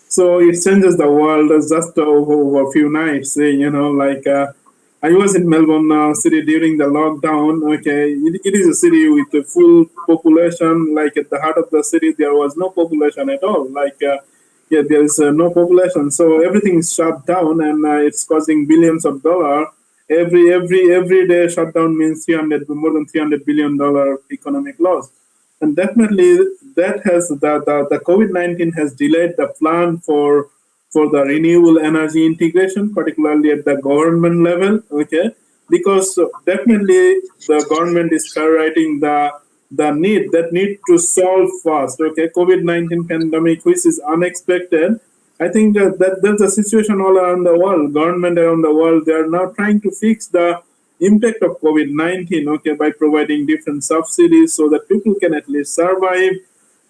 So it changes the world just over a few nights, I was in Melbourne city during the lockdown, okay? It is a city with a full population, like at the heart of the city, there was no population at all. Yeah, there is no population, so everything is shut down, and it's causing billions of dollars. Every day shutdown means more than $300 billion economic loss, and definitely that has the COVID-19 has delayed the plan for the renewable energy integration, particularly at the government level. Okay, because definitely the government is highlighting the need to solve fast. Okay, COVID-19 pandemic, which is unexpected. I think that that's a situation all around the world. Government around the world, they are now trying to fix the impact of COVID-19. Okay, by providing different subsidies so that people can at least survive.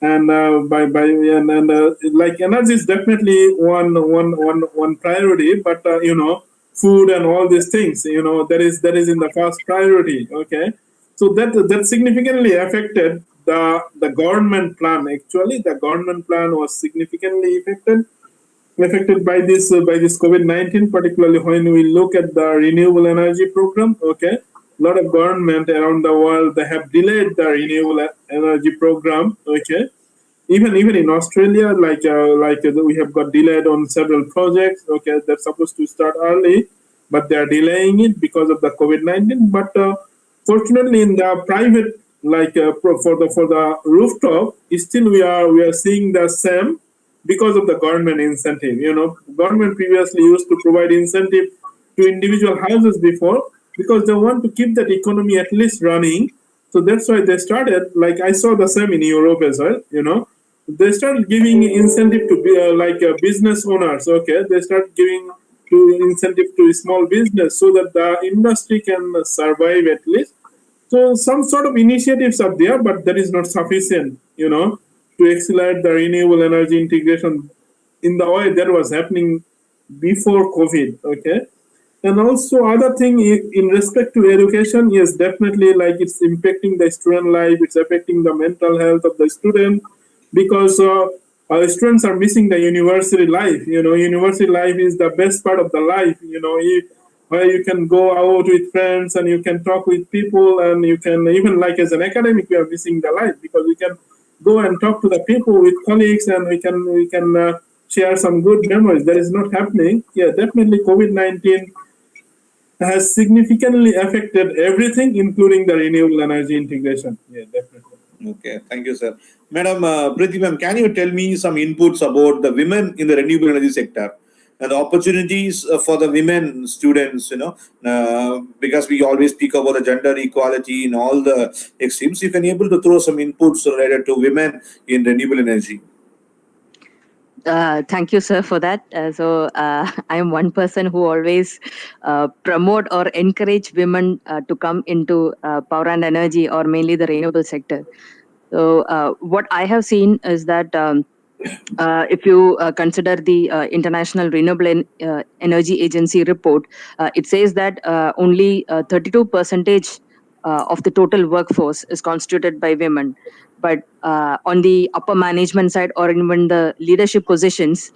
And like energy is definitely one priority, but food and all these things, that is in the first priority. Okay, so that significantly affected the government plan. Actually, the government plan was significantly affected by this COVID-19, particularly when we look at the renewable energy program. Okay, a lot of government around the world, they have delayed the renewable energy program. Okay, even in Australia, we have got delayed on several projects. Okay, they're supposed to start early, but they are delaying it because of the COVID-19. But fortunately, in the private, for the rooftop, still we are seeing the same because of the government incentive. Government previously used to provide incentive to individual houses before, because they want to keep that economy at least running. So that's why they started. Like I saw the same in Europe as well. They started giving incentive to be business owners. Okay, they start giving to incentive to small business so that the industry can survive at least. So some sort of initiatives are there, but that is not sufficient, to accelerate the renewable energy integration in the way that was happening before COVID. Okay, and also other thing in respect to education, yes, definitely, like it's impacting the student life, it's affecting the mental health of the student, because our students are missing the university life. University life is the best part of the life. Where you can go out with friends and you can talk with people, and you can even, like as an academic, we are missing the life because we can go and talk to the people with colleagues, and we can share some good memories. That is not happening. Yeah, definitely COVID-19 has significantly affected everything, including the renewable energy integration. Yeah, definitely. Okay, thank you, sir. Madam Priti ma'am, can you tell me some inputs about the women in the renewable energy sector and the opportunities for the women students, because we always speak about the gender equality in all the extremes. You can able to throw some inputs related to women in renewable energy. Thank you, sir, for that. I am one person who always promote or encourage women to come into power and energy, or mainly the renewable sector. So, what I have seen is that if you consider the International Renewable Energy Agency report, it says that only 32% of the total workforce is constituted by women. But on the upper management side, or even the leadership positions,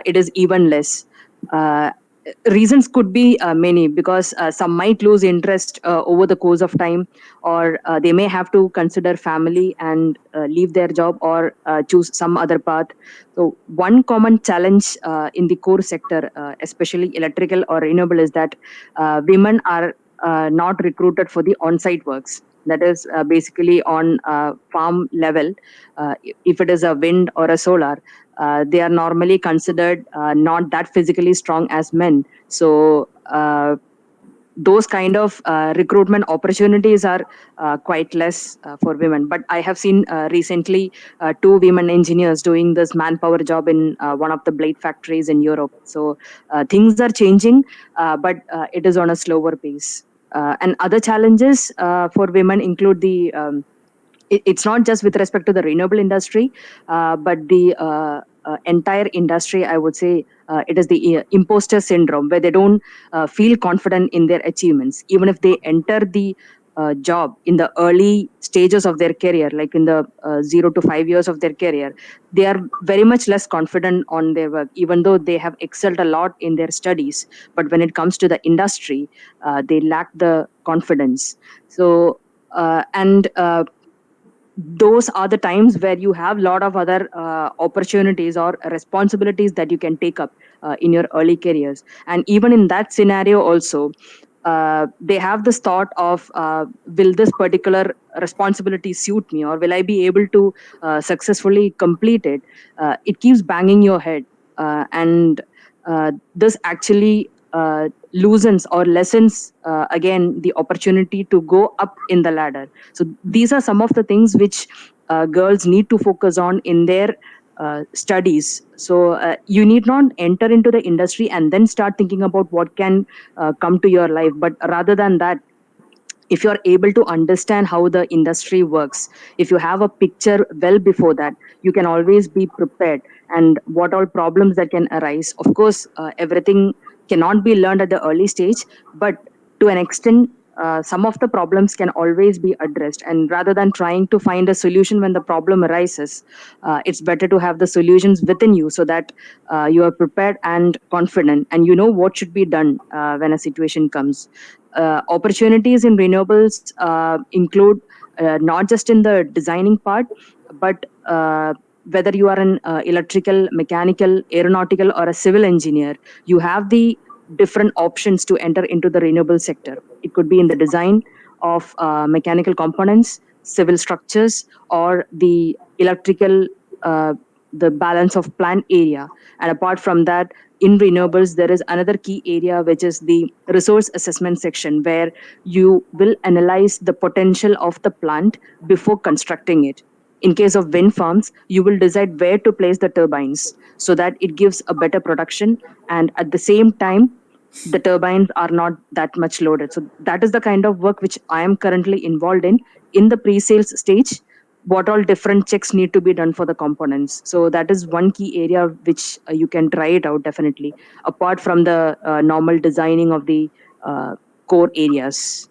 it is even less. Uh, Reasons could be many, because some might lose interest over the course of time, or they may have to consider family and leave their job, or choose some other path. So one common challenge in the core sector, especially electrical or renewable, is that women are not recruited for the on-site works. that is basically on farm level. If it is a wind or a solar, they are normally considered not that physically strong as men. So those kind of recruitment opportunities are quite less for women. But I have seen recently two women engineers doing this manpower job in one of the blade factories in Europe. So things are changing, but it is on a slower pace. And other challenges for women include it's not just with respect to the renewable industry, but the entire industry, I would say. It is the imposter syndrome, where they don't feel confident in their achievements. Even if they enter the job in the early stages of their career, like in the 0 to 5 years of their career, they are very much less confident on their work, even though they have excelled a lot in their studies. But when it comes to the industry, they lack the confidence. So, and those are the times where you have a lot of other opportunities or responsibilities that you can take up in your early careers. And even in that scenario also, they have this thought of, will this particular responsibility suit me, or will I be able to successfully complete it? It keeps banging your head, and this actually loosens or lessens again the opportunity to go up in the ladder. So these are some of the things which girls need to focus on in their studies. So you need not enter into the industry and then start thinking about what can come to your life, but rather than that, if you're able to understand how the industry works, if you have a picture well before that, you can always be prepared. And what all problems that can arise, of course, everything cannot be learned at the early stage, but to an extent, some of the problems can always be addressed. And rather than trying to find a solution when the problem arises, it's better to have the solutions within you, so that you are prepared and confident, and you know what should be done when a situation comes. Opportunities in renewables include not just in the designing part, but whether you are an electrical, mechanical, aeronautical, or a civil engineer, you have the different options to enter into the renewable sector. It could be in the design of mechanical components, civil structures, or the electrical, the balance of plant area. And apart from that, in renewables, there is another key area, which is the resource assessment section, where you will analyze the potential of the plant before constructing it. In case of wind farms, you will decide where to place the turbines so that it gives a better production, and at the same time, the turbines are not that much loaded. So that is the kind of work which I am currently involved in the pre-sales stage. What all different checks need to be done for the components. So that is one key area which you can try it out, definitely, apart from the normal designing of the core areas.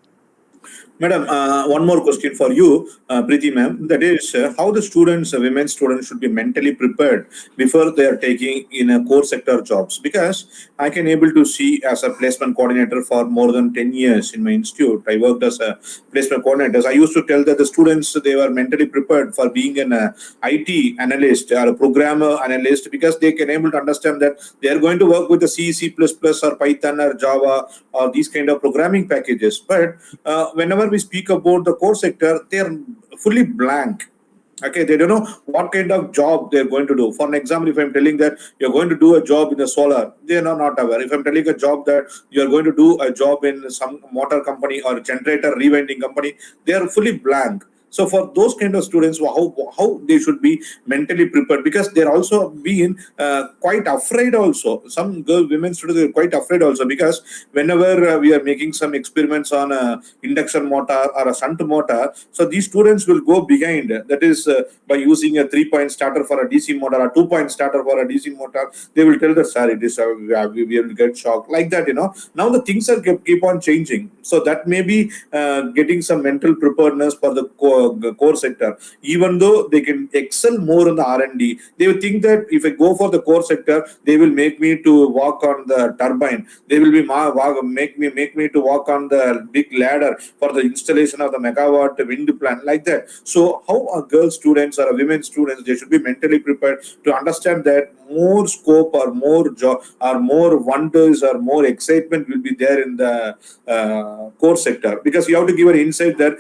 Madam, one more question for you, Preeti ma'am. That is, how the students, women students, should be mentally prepared before they are taking in a core sector jobs. Because I can able to see as a placement coordinator for more than 10 years in my institute. I worked as a placement coordinator. I used to tell that the students, they were mentally prepared for being an IT analyst or a programmer analyst, because they can able to understand that they are going to work with the C, C++ or Python or Java or these kind of programming packages. But whenever we speak about the core sector, they are fully blank. Okay, they don't know what kind of job they're going to do. For an example, if I'm telling that you're going to do a job in the solar, they are not aware. If I'm telling a job that you're going to do a job in some motor company or generator rewinding company, they are fully blank. So for those kind of students, how they should be mentally prepared, because they're also being quite afraid also. Some women students are quite afraid also, because whenever we are making some experiments on a induction motor or a shunt motor, so these students will go behind. That is by using a 3-point starter for a DC motor or 2-point starter for a DC motor, they will tell the sir, it is we will get shocked like that. Now the things are keep on changing. So that may be getting some mental preparedness for the core sector. Even though they can excel more in the R&D, they will think that if I go for the core sector, they will make me to walk on the turbine. They will be make me to walk on the big ladder for the installation of the megawatt wind plant, like that. So how a girl students or a women students, they should be mentally prepared to understand that more scope or more job or more wonders or more excitement will be there in the core sector, because you have to give an insight that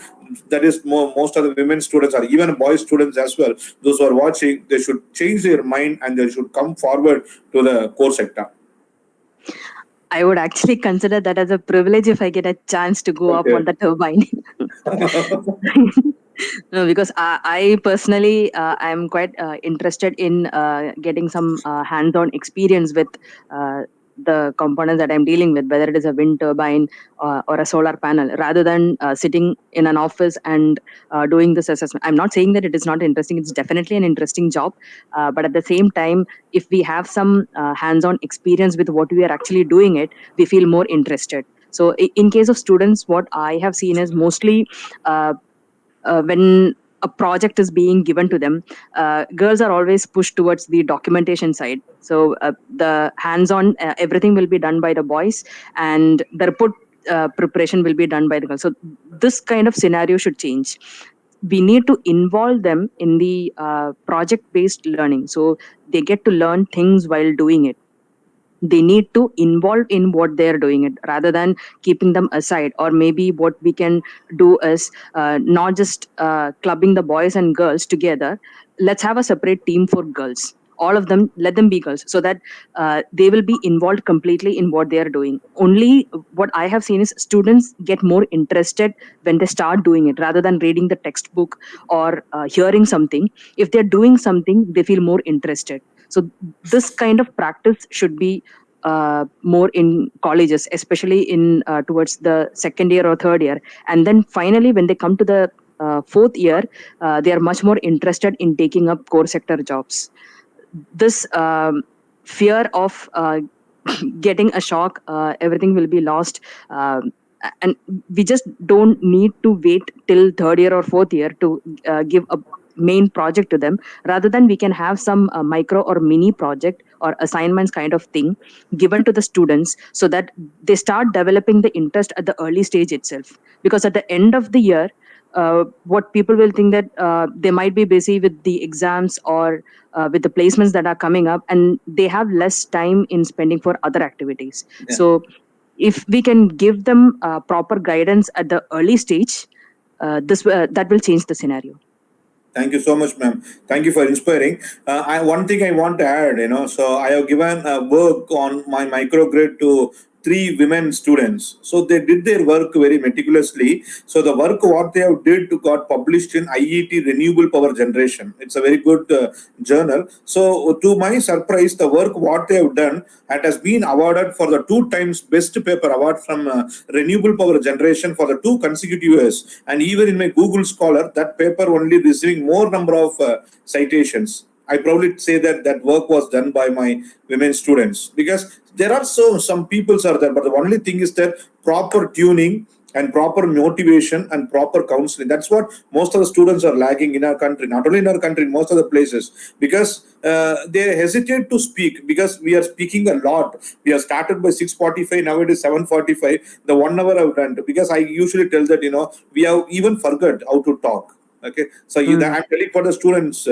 that is most of the women students or even boy students as well, those who are watching, they should change their mind and they should come forward to the core sector? I would actually consider that as a privilege if I get a chance to go up Okay. on the turbine. No, because I personally I'm quite interested in getting some hands-on experience with the components that I'm dealing with, whether it is a wind turbine or a solar panel, rather than sitting in an office and doing this assessment. I'm not saying that it is not interesting; it's definitely an interesting job. But at the same time, if we have some hands-on experience with what we are actually doing it, we feel more interested. So in case of students, what I have seen is mostly when a project is being given to them, girls are always pushed towards the documentation side. So the hands-on, everything will be done by the boys, and the report preparation will be done by the girls. So this kind of scenario should change. We need to involve them in the project-based learning, so they get to learn things while doing it. They need to involve in what they're doing it rather than keeping them aside. Or maybe what we can do is not just clubbing the boys and girls together. Let's have a separate team for girls, all of them, let them be girls, so that they will be involved completely in what they are doing. Only what I have seen is students get more interested when they start doing it rather than reading the textbook or hearing something. If they're doing something, they feel more interested. So this kind of practice should be more in colleges, especially in towards the second year or third year. And then finally, when they come to the fourth year, they are much more interested in taking up core sector jobs. This fear of getting a shock, everything will be lost. And we just don't need to wait till third year or fourth year to give a main project to them. Rather than, we can have some micro or mini project or assignments kind of thing given to the students, so that they start developing the interest at the early stage itself. Because at the end of the year, what people will think that they might be busy with the exams or with the placements that are coming up, and they have less time in spending for other activities. Yeah. So if we can give them proper guidance at the early stage, this that will change the scenario. Thank you so much, ma'am. Thank you for inspiring. One thing I want to add, so I have given work on my microgrid to 3 women students. So they did their work very meticulously. So the work what they have did got published in IEEE Renewable Power Generation. It's a very good journal. So to my surprise, the work what they have done, it has been awarded for the 2 times best paper award from Renewable Power Generation for the 2 consecutive years. And even in my Google Scholar, that paper only receiving more number of citations. I probably say that that work was done by my women students, because there are some peoples are there, but the only thing is that proper tuning and proper motivation and proper counseling. That's what most of the students are lacking in our country, not only in our country, in most of the places, because they hesitate to speak, because we are speaking a lot. We have started by 6:45, now it is 7:45. The 1 hour I've done, because I usually tell that, we have even forgot how to talk. Okay, so I'm telling for the students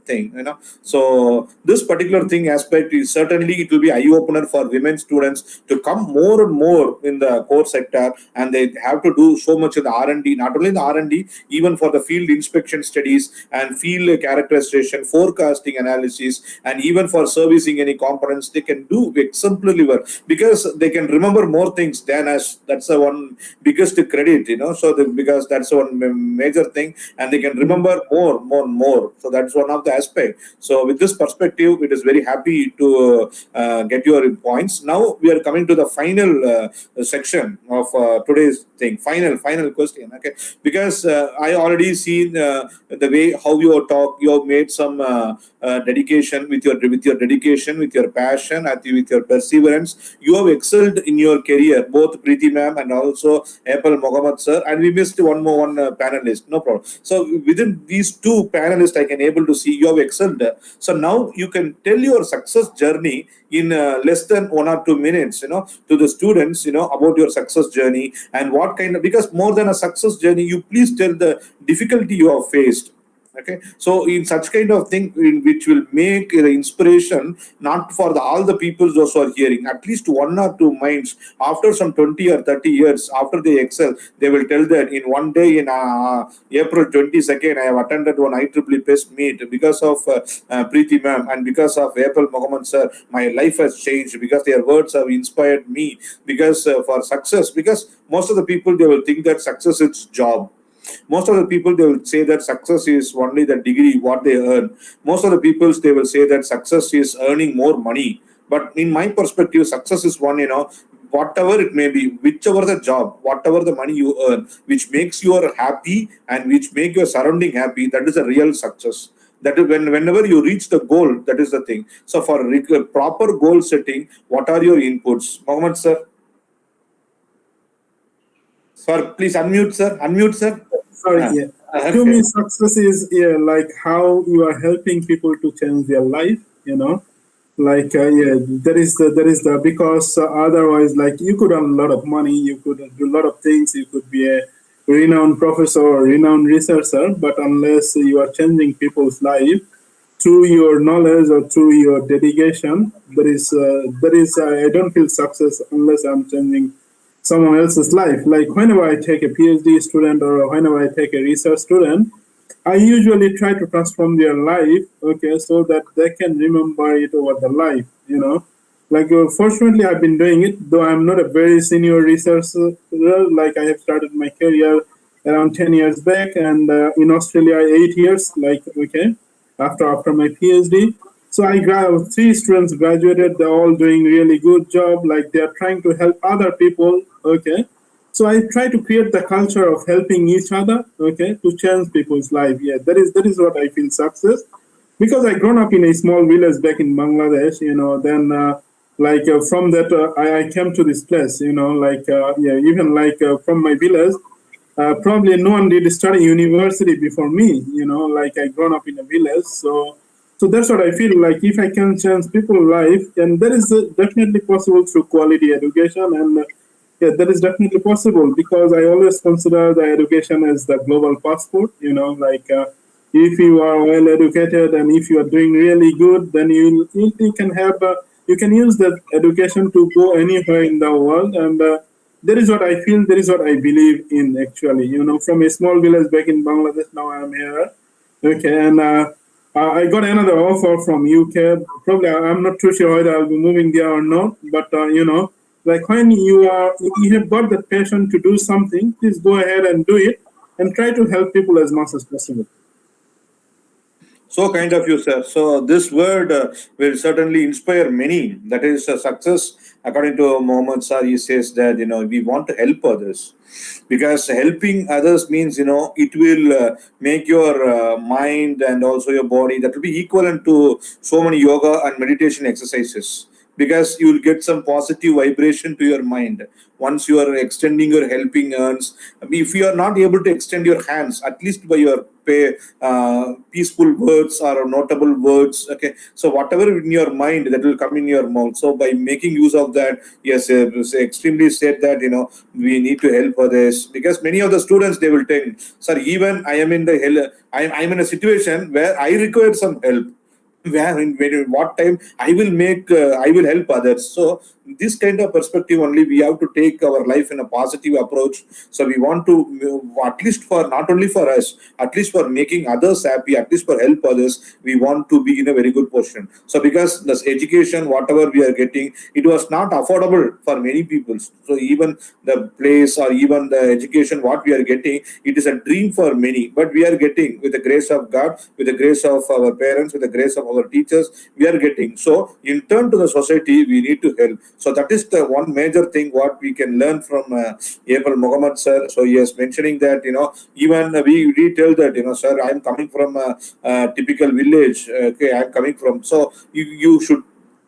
thing, so this particular thing aspect is certainly, it will be eye opener for women students to come more and more in the core sector, and they have to do so much in the R&D, not only in the R&D, even for the field inspection studies and field characterization, forecasting analysis, and even for servicing any components, they can do exemplary work, because they can remember more things than us. That's the one biggest credit, so because that's one major thing, and they can remember more. So that's one of the aspect. So with this perspective, it is very happy to get your points. Now we are coming to the final section of today's thing. Final question. Okay, because I already seen the way how you talk. You have made some dedication with your dedication, with your passion, and with your perseverance. You have excelled in your career, both Preeti ma'am and also Apple Mohammed sir. And we missed one panelist. No problem. So within these 2 panelists, I can able to see you have excelled. So now you can tell your success journey in less than 1 or 2 minutes, to the students, about your success journey, and what kind of, because more than a success journey, you please tell the difficulty you have faced. Okay, so in such kind of thing, which will make the inspiration not for all the people those who are hearing, at least one or two minds after some 20 or 30 years after they excel, they will tell that in one day in April 22nd, I have attended one IEEE PEST meet because of Preeti ma'am and because of April Mohammed sir, my life has changed because their words have inspired me because for success, because most of the people they will think that success is job. Most of the people they will say that success is only the degree what they earn. Most of the people they will say that success is earning more money. But in my perspective, success is one, whatever it may be, whichever the job, whatever the money you earn, which makes you happy and which make your surrounding happy, that is a real success. That is whenever you reach the goal, that is the thing. So for proper goal setting, what are your inputs, Mohammed sir? Sir, please unmute, sir. Unmute, sir. Sorry, yeah. To me, success is like how you are helping people to change their life. Like there is the because otherwise, like you could earn a lot of money, you could do a lot of things, you could be a renowned professor or renowned researcher, but unless you are changing people's life through your knowledge or through your dedication, there is I don't feel success unless I'm changing someone else's life. Like whenever I take a PhD student or whenever I take a research student, I usually try to transform their life, okay, so that they can remember it over the life. Like fortunately, I've been doing it, though I'm not a very senior researcher. Like I have started my career around 10 years back, and in Australia, 8 years. Like okay, after my PhD. So I got 3 students graduated. They're all doing really good job. Like they're trying to help other people. Okay, so I try to create the culture of helping each other. Okay, to change people's life. Yeah, that is what I feel success. Because I grown up in a small village back in Bangladesh. Then from that I came to this place. Even like from my village. Probably no one did study university before me, like I grown up in a village. So that's what I feel like if I can change people's life, and that is definitely possible through quality education. And yeah, that is definitely possible because I always consider the education as the global passport, if you are well educated and if you are doing really good, then you can have, you can use that education to go anywhere in the world. And that is what I feel. That is what I believe in. Actually, from a small village back in Bangladesh, now I am here. Okay, and I got another offer from UK. Probably I'm not too sure whether I'll be moving there or not. But like when you have got the passion to do something, please go ahead and do it, and try to help people as much as possible. So kind of you, sir. So this word will certainly inspire many. That is success. According to Mohammed sir, he says that we want to help others, because helping others means it will make your mind and also your body, that will be equivalent to so many yoga and meditation exercises, because you will get some positive vibration to your mind once you are extending your helping hands. If you are not able to extend your hands, at least by your peaceful words or notable words, okay, so whatever in your mind, that will come in your mouth. So by making use of that, yes, it's extremely said that we need to help others, because many of the students they will tell, sir, even I am in the hell, I'm in a situation where I require some help, where in what time I will help others. So this kind of perspective only we have to take our life in a positive approach. So we want to at least for not only for us, at least for making others happy, at least for help others, we want to be in a very good position. So because this education whatever we are getting, it was not affordable for many people. So even the place or even the education what we are getting, it is a dream for many, but we are getting with the grace of God, with the grace of our parents, with the grace of our teachers, we are getting. So in turn to the society, we need to help. So that is the one major thing what we can learn from April Muhammad sir. So he is mentioning that even we tell that sir, I am coming from a typical village. Okay, I am coming from. So you should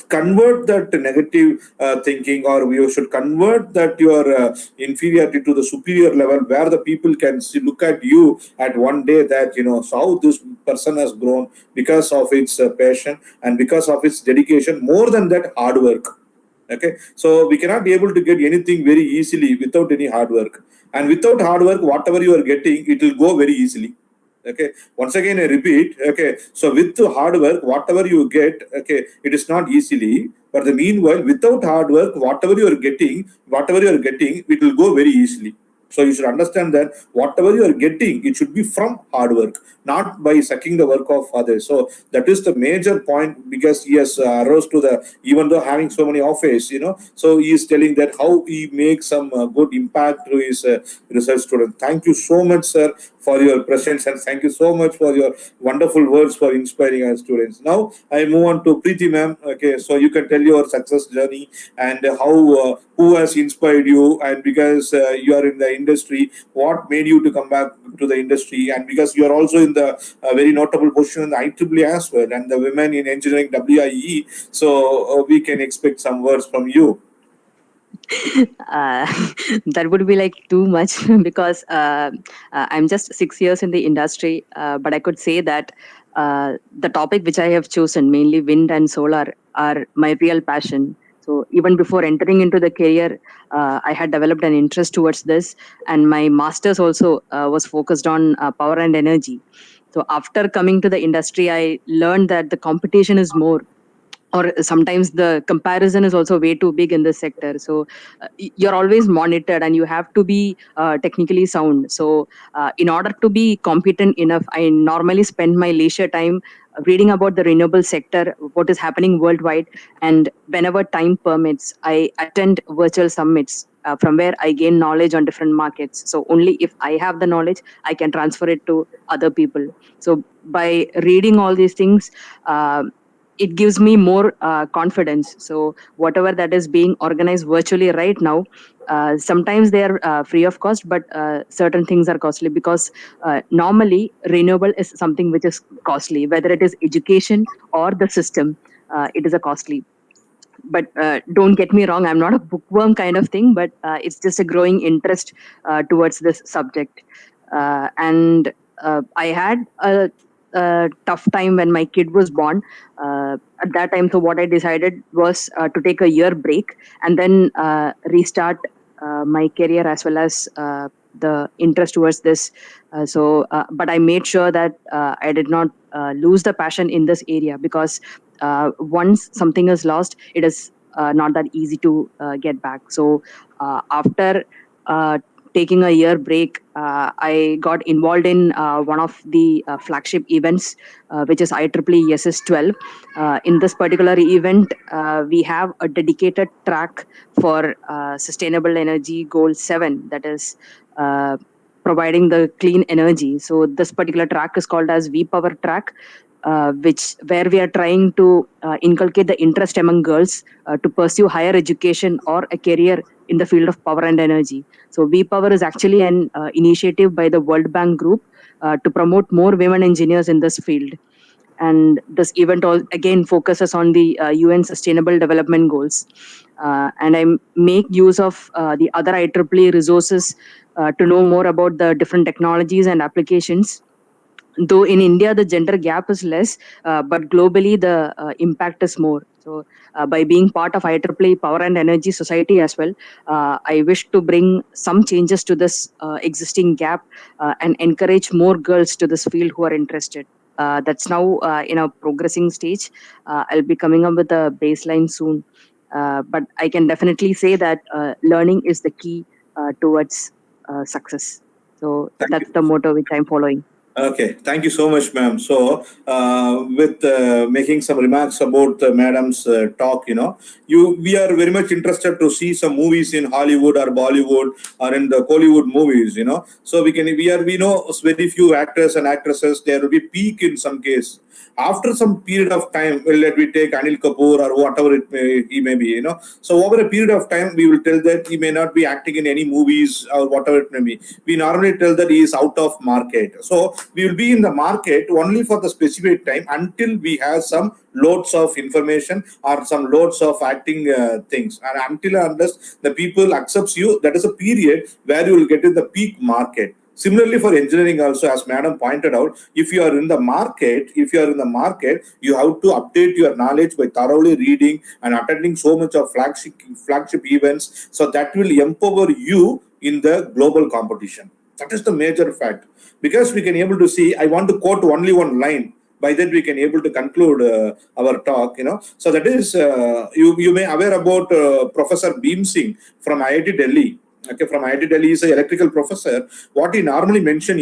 convert that negative thinking, or you should convert that your inferiority to the superior level, where the people can look at you at one day that so how this person has grown because of its passion and because of its dedication, more than that hard work. Okay, so we cannot be able to get anything very easily without any hard work, and without hard work whatever you are getting, it will go very easily. Okay, once again I repeat, okay, so with hard work, whatever you get, okay, it is not easily, but the meanwhile, without hard work, whatever you are getting, it will go very easily. So you should understand that whatever you are getting, it should be from hard work, not by sucking the work of others. So that is the major point, because he has rose to the, even though having so many office, so he is telling that how he makes some good impact to his research student. Thank you so much, sir, for your presence, and thank you so much for your wonderful words for inspiring our students. Now I move on to Preeti ma'am. Okay, so you can tell your success journey and how who has inspired you, and because you are in the industry, what made you to come back to the industry, and because you are also in the very notable position in the IEEE as well, and the women in engineering WIEE. So we can expect some words from you. uh, that would be like too much because I'm just 6 years in the industry, but I could say that the topic which I have chosen, mainly wind and solar, are my real passion. So even before entering into the career, I had developed an interest towards this, and my master's also was focused on power and energy. So after coming to the industry, I learned that the competition is more, or sometimes the comparison is also way too big in this sector. So you're always monitored and you have to be technically sound. So in order to be competent enough, I normally spend my leisure time reading about the renewable sector, what is happening worldwide, and whenever time permits, I attend virtual summits from where I gain knowledge on different markets. So only if I have the knowledge, I can transfer it to other people. So by reading all these things, it gives me more confidence. So whatever that is being organized virtually right now, sometimes they are free of cost, but certain things are costly, because normally renewable is something which is costly, whether it is education or the system. It is a costly. But don't get me wrong, I'm not a bookworm kind of thing, but it's just a growing interest towards this subject. And I had a tough time when my kid was born. At that time, so what I decided was to take a year break and then restart my career, as well as the interest towards this. But I made sure that I did not lose the passion in this area, because once something is lost, it is not that easy to get back. So after taking a year break, I got involved in one of the flagship events, which is IEEE SS 12. In this particular event, we have a dedicated track for Sustainable Energy Goal 7, that is providing the clean energy. So this particular track is called as V Power track, which where we are trying to inculcate the interest among girls to pursue higher education or a career in the field of power and energy. So V Power is actually an initiative by the World Bank Group to promote more women engineers in this field. And this event again focuses on the UN Sustainable Development Goals. And I make use of the other IEEE resources to know more about the different technologies and applications. Though in India the gender gap is less, but globally the impact is more. So by being part of IEEE Power and Energy Society as well, I wish to bring some changes to this existing gap and encourage more girls to this field who are interested. That's now in a progressing stage. I'll be coming up with a baseline soon. But I can definitely say that learning is the key towards success. So Thank that's you. the motto which I'm following. Okay, thank you so much, ma'am. So, with making some remarks about madam's talk, we are very much interested to see some movies in Hollywood or Bollywood or in the Collywood movies, So we know very few actors and actresses. There will be peak in some case. After some period of time, well, let me take Anil Kapoor or whatever he may be, So over a period of time, we will tell that he may not be acting in any movies or whatever it may be. We normally tell that he is out of market. So we will be in the market only for the specific time until we have some loads of information or some loads of acting things. And until and unless the people accepts you, that is a period where you will get in the peak market. Similarly, for engineering also, as madam pointed out, if you are in the market, you have to update your knowledge by thoroughly reading and attending so much of flagship events. So that will empower you in the global competition. That is the major fact, because we can able to see. I want to quote only one line. By that we can able to conclude our talk. So that is you may aware about Professor Beam Singh from IIT Delhi. Okay, from IIT Delhi is an electrical professor. What he normally mention,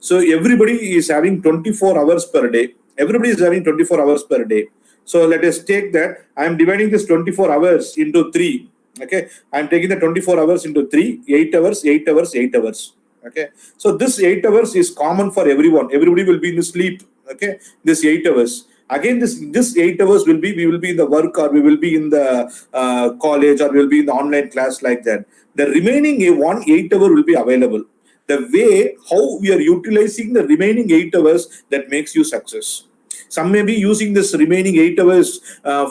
so everybody is having 24 hours per day. Everybody is having 24 hours per day. So let us take that. I am dividing this 24 hours into 3. Okay, I am taking the 24 hours into 3, 8 hours, 8 hours, 8 hours. Okay, so this 8 hours is common for everyone. Everybody will be in the sleep. Okay, this 8 hours. Again, this 8 hours we will be in the work, or we will be in the college, or we will be in the online class, like that. The remaining 8 hour will be available. The way how we are utilizing the remaining 8 hours, that makes you success. Some may be using this remaining 8 hours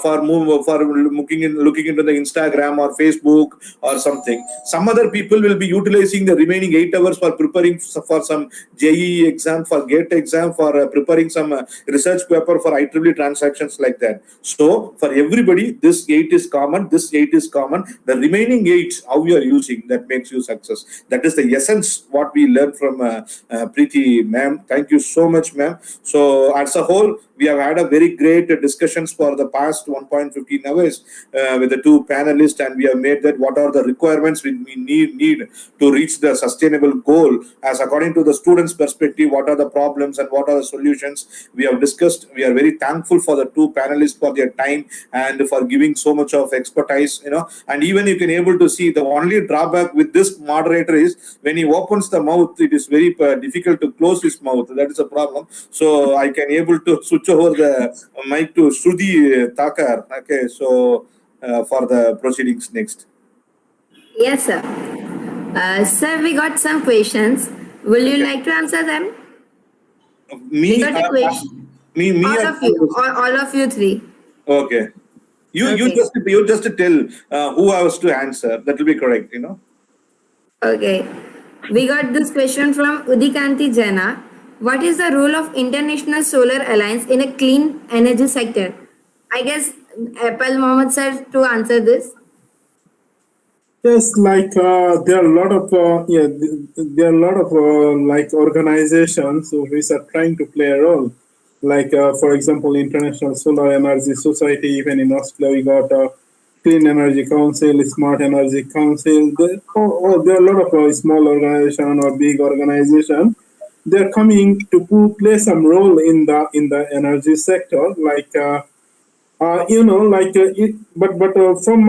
for looking into the Instagram or Facebook or something. Some other people will be utilizing the remaining 8 hours for preparing for some JEE exam, for GATE exam, for preparing some research paper for IEEE transactions, like that. So for everybody, this 8 is common. This 8 is common. The remaining 8, how we are using, that makes you success. That is the essence what we learned from Preeti ma'am. Thank you so much, ma'am. So as a whole, we have had a very great discussions for the past 1.15 hours with the two panelists, and we have made that what are the requirements we need to reach the sustainable goal, as according to the students' perspective, what are the problems and what are the solutions we have discussed. We are very thankful for the two panelists for their time and for giving so much of expertise, and even you can able to see the only drawback with this moderator is when he opens the mouth, it is very difficult to close his mouth. That is a problem. So I can able to switch over the mic to Shruti Thakar. Okay, so for the proceedings next. Yes, sir. Sir, we got some questions. Will you like to answer them? Me, We got a question. All of you three. Okay. You Okay. you just tell who I was to answer. That will be correct. Okay. We got this question from Udikanti Jana. What is the role of International Solar Alliance in a clean energy sector? I guess Apple Mohammed sir to answer this. Yes, like there are a lot of there are a lot of like organizations which are trying to play a role. Like for example, International Solar Energy Society. Even in Australia, we got Clean Energy Council, Smart Energy Council. There are a lot of small organization or big organization. They're coming to play some role in the energy sector, like. From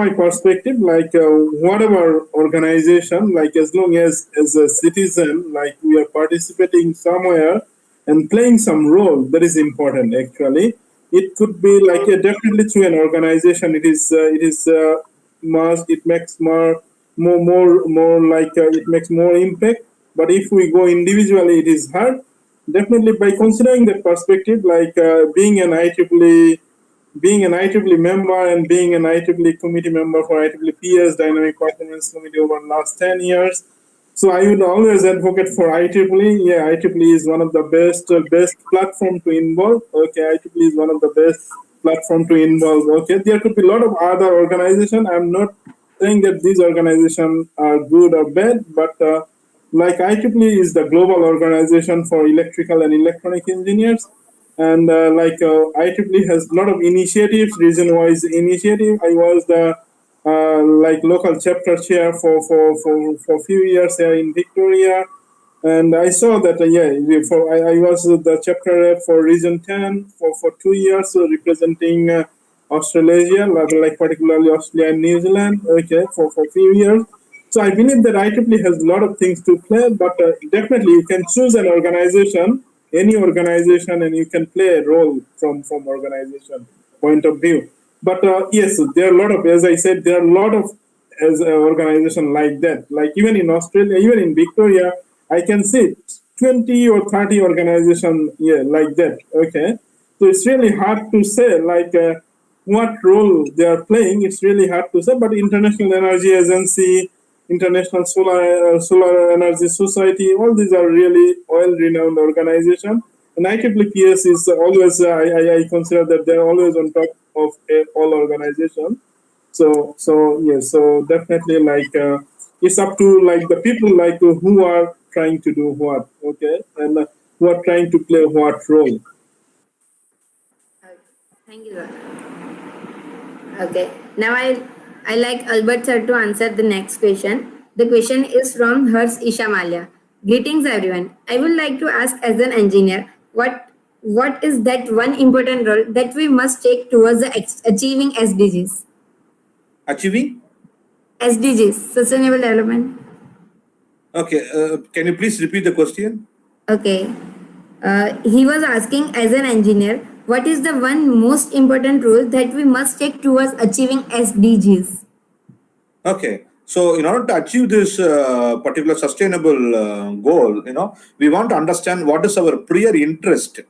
my perspective, like whatever organization, like as long as a citizen, like we are participating somewhere and playing some role, that is important. Actually, it could be like definitely through an organization. It makes more like it makes more impact. But if we go individually, it is hard. Definitely, by considering that perspective, like being an IEEE member and being an IEEE committee member for IEEE PS Dynamic Performance Committee over the last 10 years. So I would always advocate for IEEE. Yeah, IEEE is one of the best platform to involve. Okay, IEEE is one of the best platform to involve. Okay, there could be a lot of other organizations. I'm not saying that these organizations are good or bad, but like IEEE is the global organization for electrical and electronic engineers. And IEEE has a lot of initiatives, region-wise initiative. I was the like local chapter chair for a few years here in Victoria, and I saw that I was the chapter rep for Region 10 for 2 years, representing Australasia, like particularly Australia and New Zealand. Okay, for a few years. So I believe that IEEE has a lot of things to play, but definitely you can choose an organization, any organization, and you can play a role from organization point of view. But yes, there are a lot of, as I said, there are a lot of as an organization like that. Like even in Australia, even in Victoria, I can see 20 or 30 organizations, like that. Okay, so it's really hard to say like what role they are playing. It's really hard to say. But International Energy Agency, International Solar Energy Society, all these are really well-renowned organizations. And IEEE is always, I consider that they're always on top of all organizations. So definitely like it's up to like the people like who are trying to do what, okay, and who are trying to play what role. Okay. Thank you, sir. Okay. Now I like Albert sir to answer the next question. The question is from Hers Isha Malia. Greetings everyone. I would like to ask as an engineer, what is that one important role that we must take towards the achieving SDGs? Achieving? SDGs, Sustainable Development. Okay, can you please repeat the question? Okay. He was asking as an engineer, what is the one most important role that we must take towards achieving SDGs? Okay, so in order to achieve this particular sustainable goal, we want to understand what is our prior interest.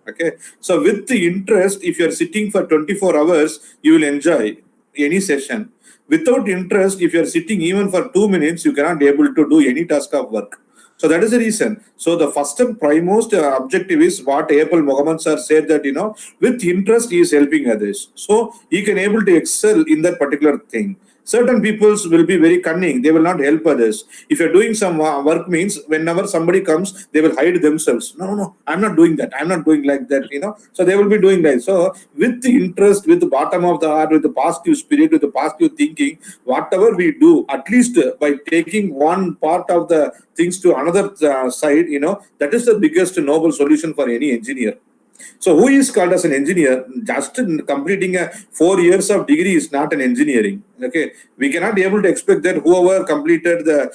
Okay, so with the interest, if you are sitting for 24 hours, you will enjoy any session. Without interest, if you are sitting even for 2 minutes, you cannot be able to do any task of work. So that is the reason. So the first and primost objective is what Apple Mohammed sir said, that with interest he is helping others. So he can able to excel in that particular thing. Certain peoples will be very cunning. They will not help others. If you're doing some work, means whenever somebody comes, they will hide themselves. No, I'm not doing that. I'm not doing like that. So they will be doing that. So with the interest, with the bottom of the heart, with the positive spirit, with the positive thinking, whatever we do, at least by taking one part of the things to another side, that is the biggest noble solution for any engineer. So who is called as an engineer? Just completing 4 years of degree is not an engineering. Okay, we cannot be able to expect that whoever completed the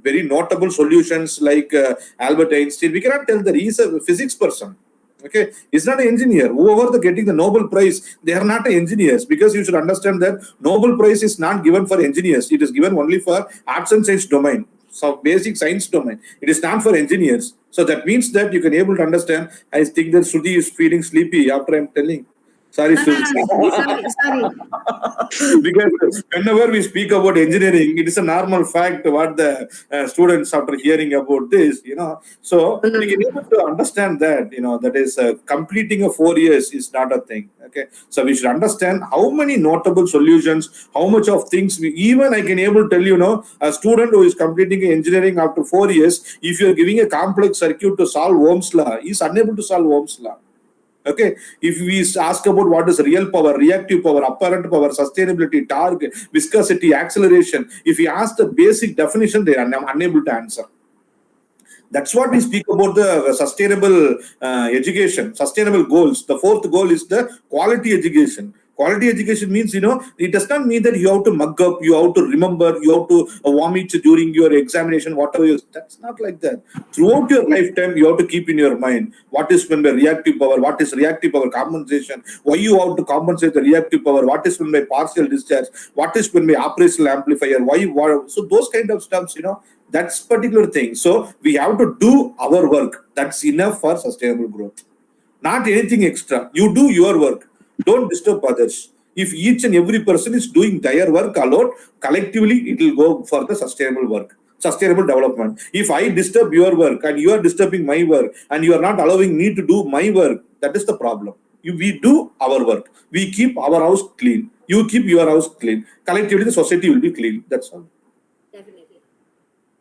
very notable solutions like Albert Einstein, we cannot tell that he is a physics person. Okay, he's not an engineer. Whoever getting the Nobel Prize, they are not engineers, because you should understand that Nobel Prize is not given for engineers. It is given only for arts and science domain. So basic science domain. It is not for engineers. So that means that you can able to understand. I think that Shruti is feeling sleepy after I'm telling. Sorry, No, no, Shruti. no. Sorry. Because whenever we speak about engineering, it is a normal fact what the students after hearing about this, so No, no, we can no. able to understand that, that is completing a 4 years is not a thing. Okay, so we should understand how many notable solutions, how much of things even I can able to tell a student who is completing engineering after 4 years, if you are giving a complex circuit to solve Ohm's law, he is unable to solve Ohm's law. Okay, if we ask about what is real power, reactive power, apparent power, sustainability, torque, viscosity, acceleration, if we ask the basic definition, they are unable to answer. That's what we speak about the sustainable education, sustainable goals. The fourth goal is the quality education. Quality education means, it does not mean that you have to mug up, you have to remember, you have to vomit during your examination, whatever. That's not like that. Throughout your lifetime, you have to keep in your mind what is meant by reactive power, what is reactive power compensation, why you have to compensate the reactive power, what is meant by partial discharge, what is meant by operational amplifier, why. So those kind of stuffs, that's particular thing. So we have to do our work. That's enough for sustainable growth. Not anything extra. You do your work. Don't disturb others. If each and every person is doing their work alone, collectively it will go for the sustainable work, sustainable development. If I disturb your work and you are disturbing my work and you are not allowing me to do my work, that is the problem. We do our work. We keep our house clean. You keep your house clean. Collectively, the society will be clean. That's all. Definitely.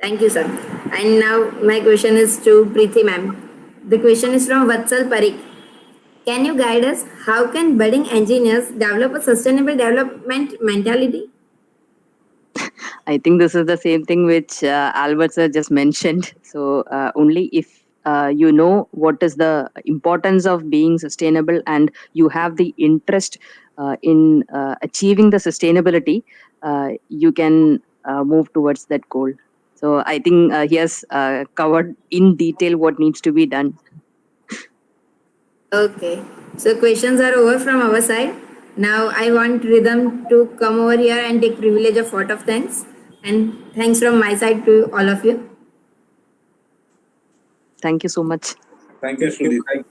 Thank you, sir. And now my question is to Preeti ma'am. The question is from Vatsal Parikh. Can you guide us? How can budding engineers develop a sustainable development mentality? I think this is the same thing which Albert sir just mentioned. So only if you know what is the importance of being sustainable and you have the interest in achieving the sustainability, you can move towards that goal. So I think he has covered in detail what needs to be done. Okay. So questions are over from our side. Now I want Rhythm to come over here and take privilege of vote of thanks. And thanks from my side to all of you. Thank you so much. Thank you, Shruti. Thank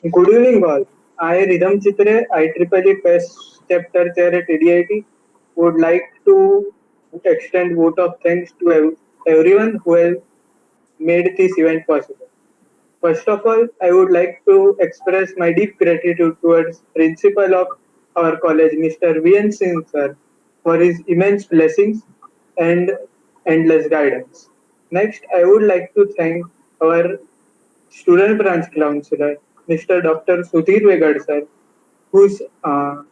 you. Good evening, all. I, Ridham Chitre, IEEE PES Chapter Chair at ADIT, would like to extend vote of thanks to everyone who has made this event possible. First of all, I would like to express my deep gratitude towards principal of our college, Mr. V.N. Singh sir, for his immense blessings and endless guidance. Next, I would like to thank our student branch counselor, Mr. Dr. Sudhir Vegad sir, whose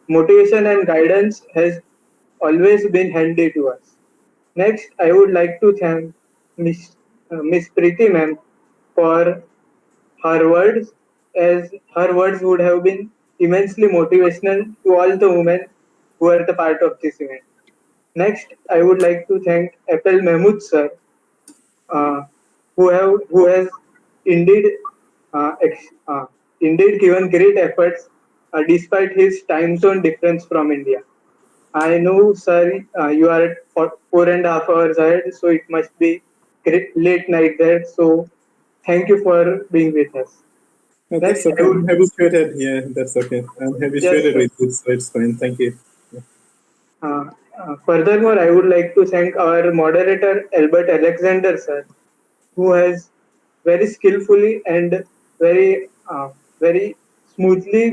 motivation and guidance has always been handy to us. Next, I would like to thank Miss Preeti ma'am for her words, as her words would have been immensely motivational to all the women who are the part of this event. Next, I would like to thank Apple Mahmood sir, uh, who has indeed indeed given great efforts despite his time zone difference from India. I know, sir, you are at 4.5 hours ahead, so it must be late night there. So, thank you for being with us. No, that's Next, I okay. would I'm habituated. Yeah, that's okay. I'm habituated just with this, so it's fine. Thank you. uh, furthermore, I would like to thank our moderator Albert Alexander, sir, who has very skillfully and very smoothly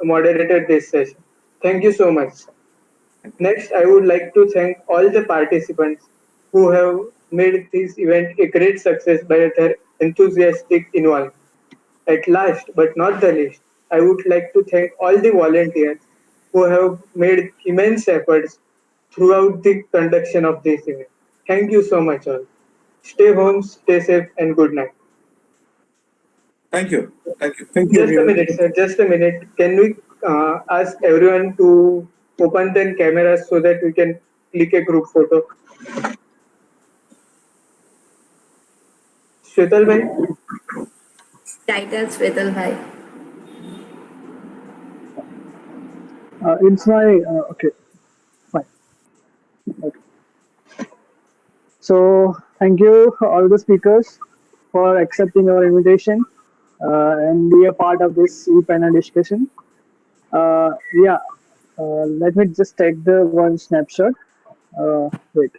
moderated this session. Thank you so much, sir. Next, I would like to thank all the participants who have made this event a great success by their enthusiastic involvement. At last, but not the least, I would like to thank all the volunteers who have made immense efforts throughout the conduction of this event. Thank you so much, all. Stay home, stay safe, and good night. Thank you. Thank you. Thank you, Just a everyone. minute, sir. Just a minute. Can we ask everyone to open their cameras so that we can click a group photo? Shwetal bhai? Title Svetal Bhai. It's my okay, fine. Okay. So thank you all the speakers for accepting our invitation and be a part of this panel discussion. Yeah, let me just take the one snapshot. Wait.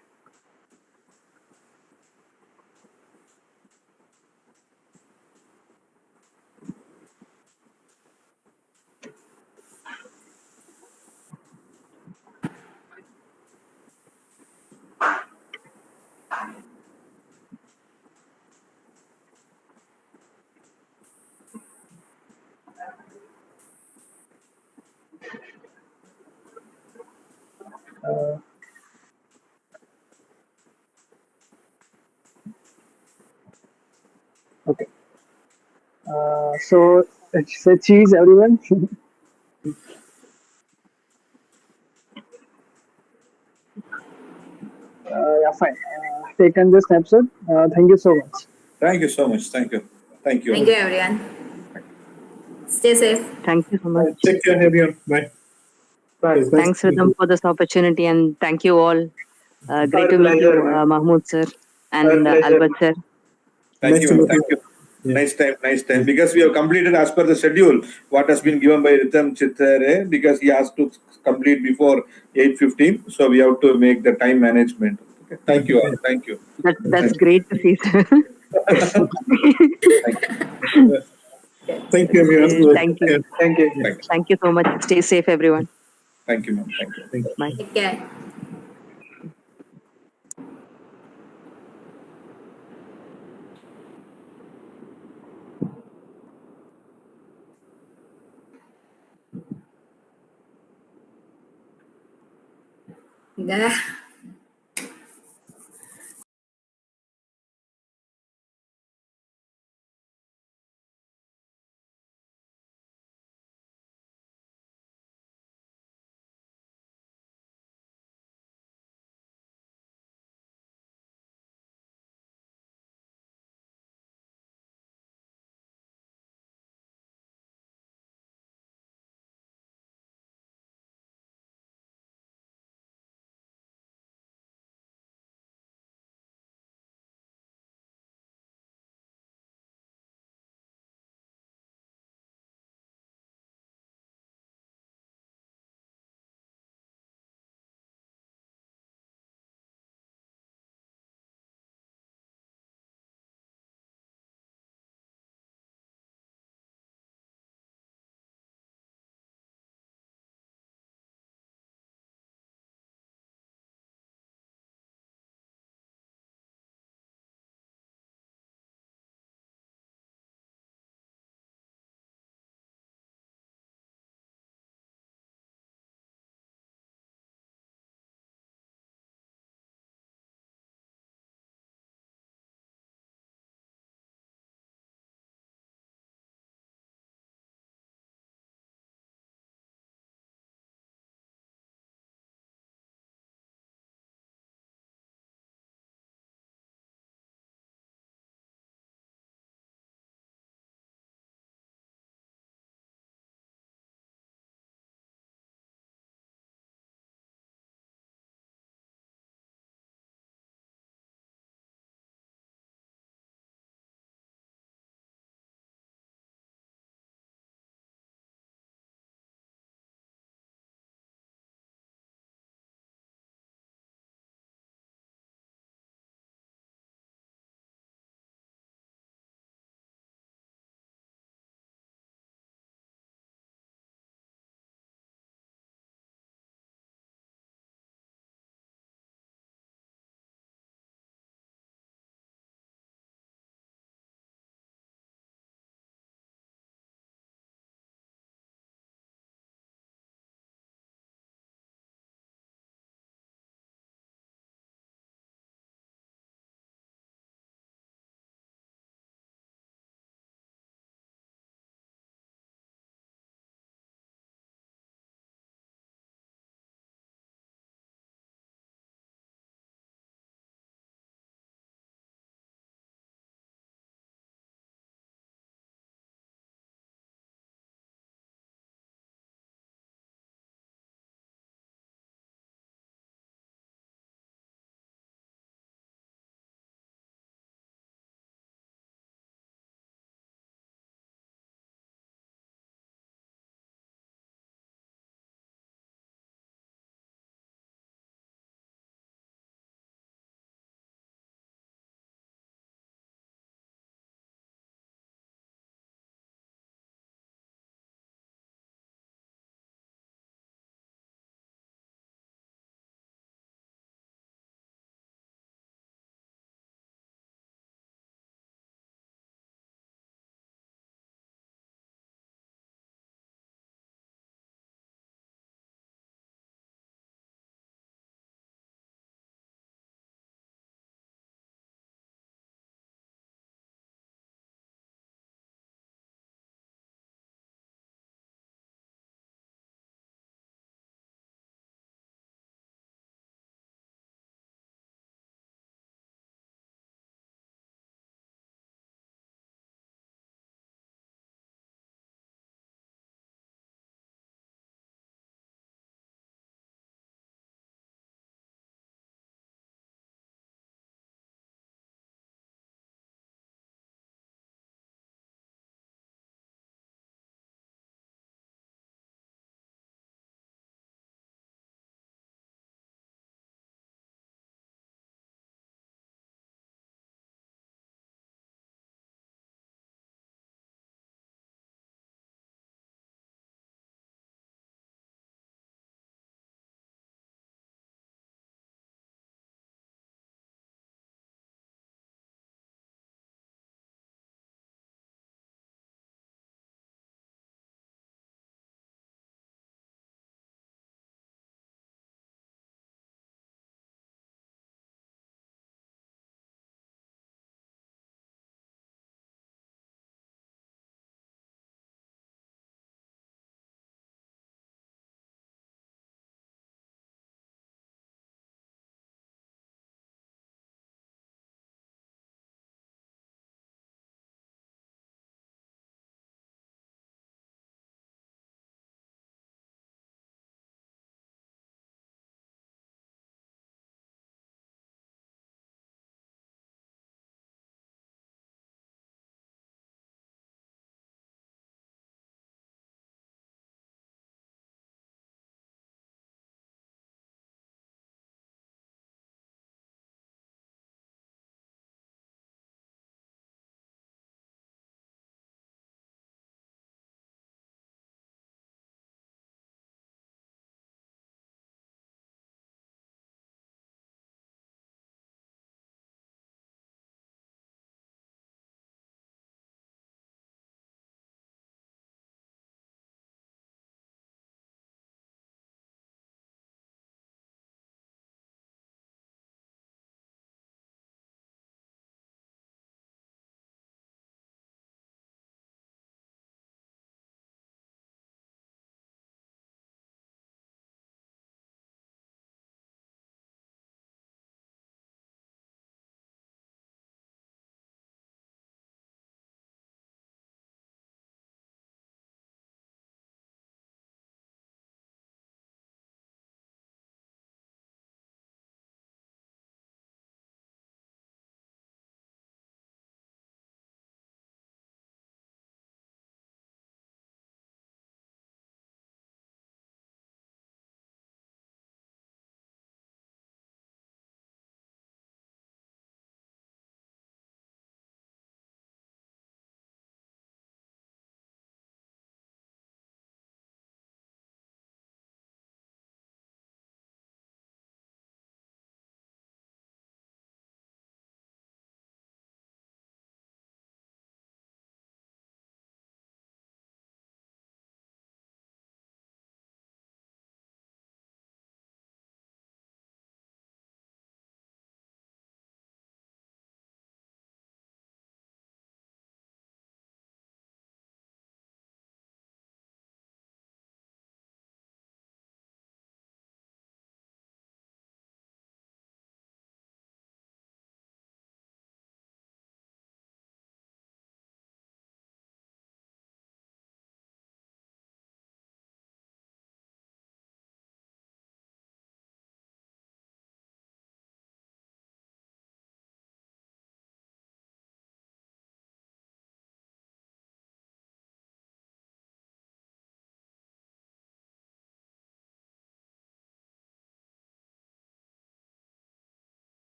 Uh, okay. So it's a cheese, everyone. Yeah, fine. Taken this snapshot. Thank you so much. Thank you so much. Thank you. Thank you. Thank you, everyone. Stay safe. Thank you so much. Take care, everyone. Bye. Bye. It's nice Thanks, to meet Rhythm, you. for this opportunity, and thank you all. Great Our to meet you, pleasure, ma'am. Mahmood sir Our and pleasure. Albert sir. Thank Nice you, to ma'am. meet Thank you. you. Yeah. Nice time, nice time. Because we have completed as per the schedule what has been given by Ritam Chitare, because he has to complete before 8:15. So we have to make the time management. Okay. Thank you all. Thank you. That's great to see, sir. Thank you. Thank you, everyone. Thank Take you. care. Thank you. Thank you. Thank you so much. Stay safe, everyone. Thank you, ma'am. Thank you. Thank you. Bye. Take care. Yeah.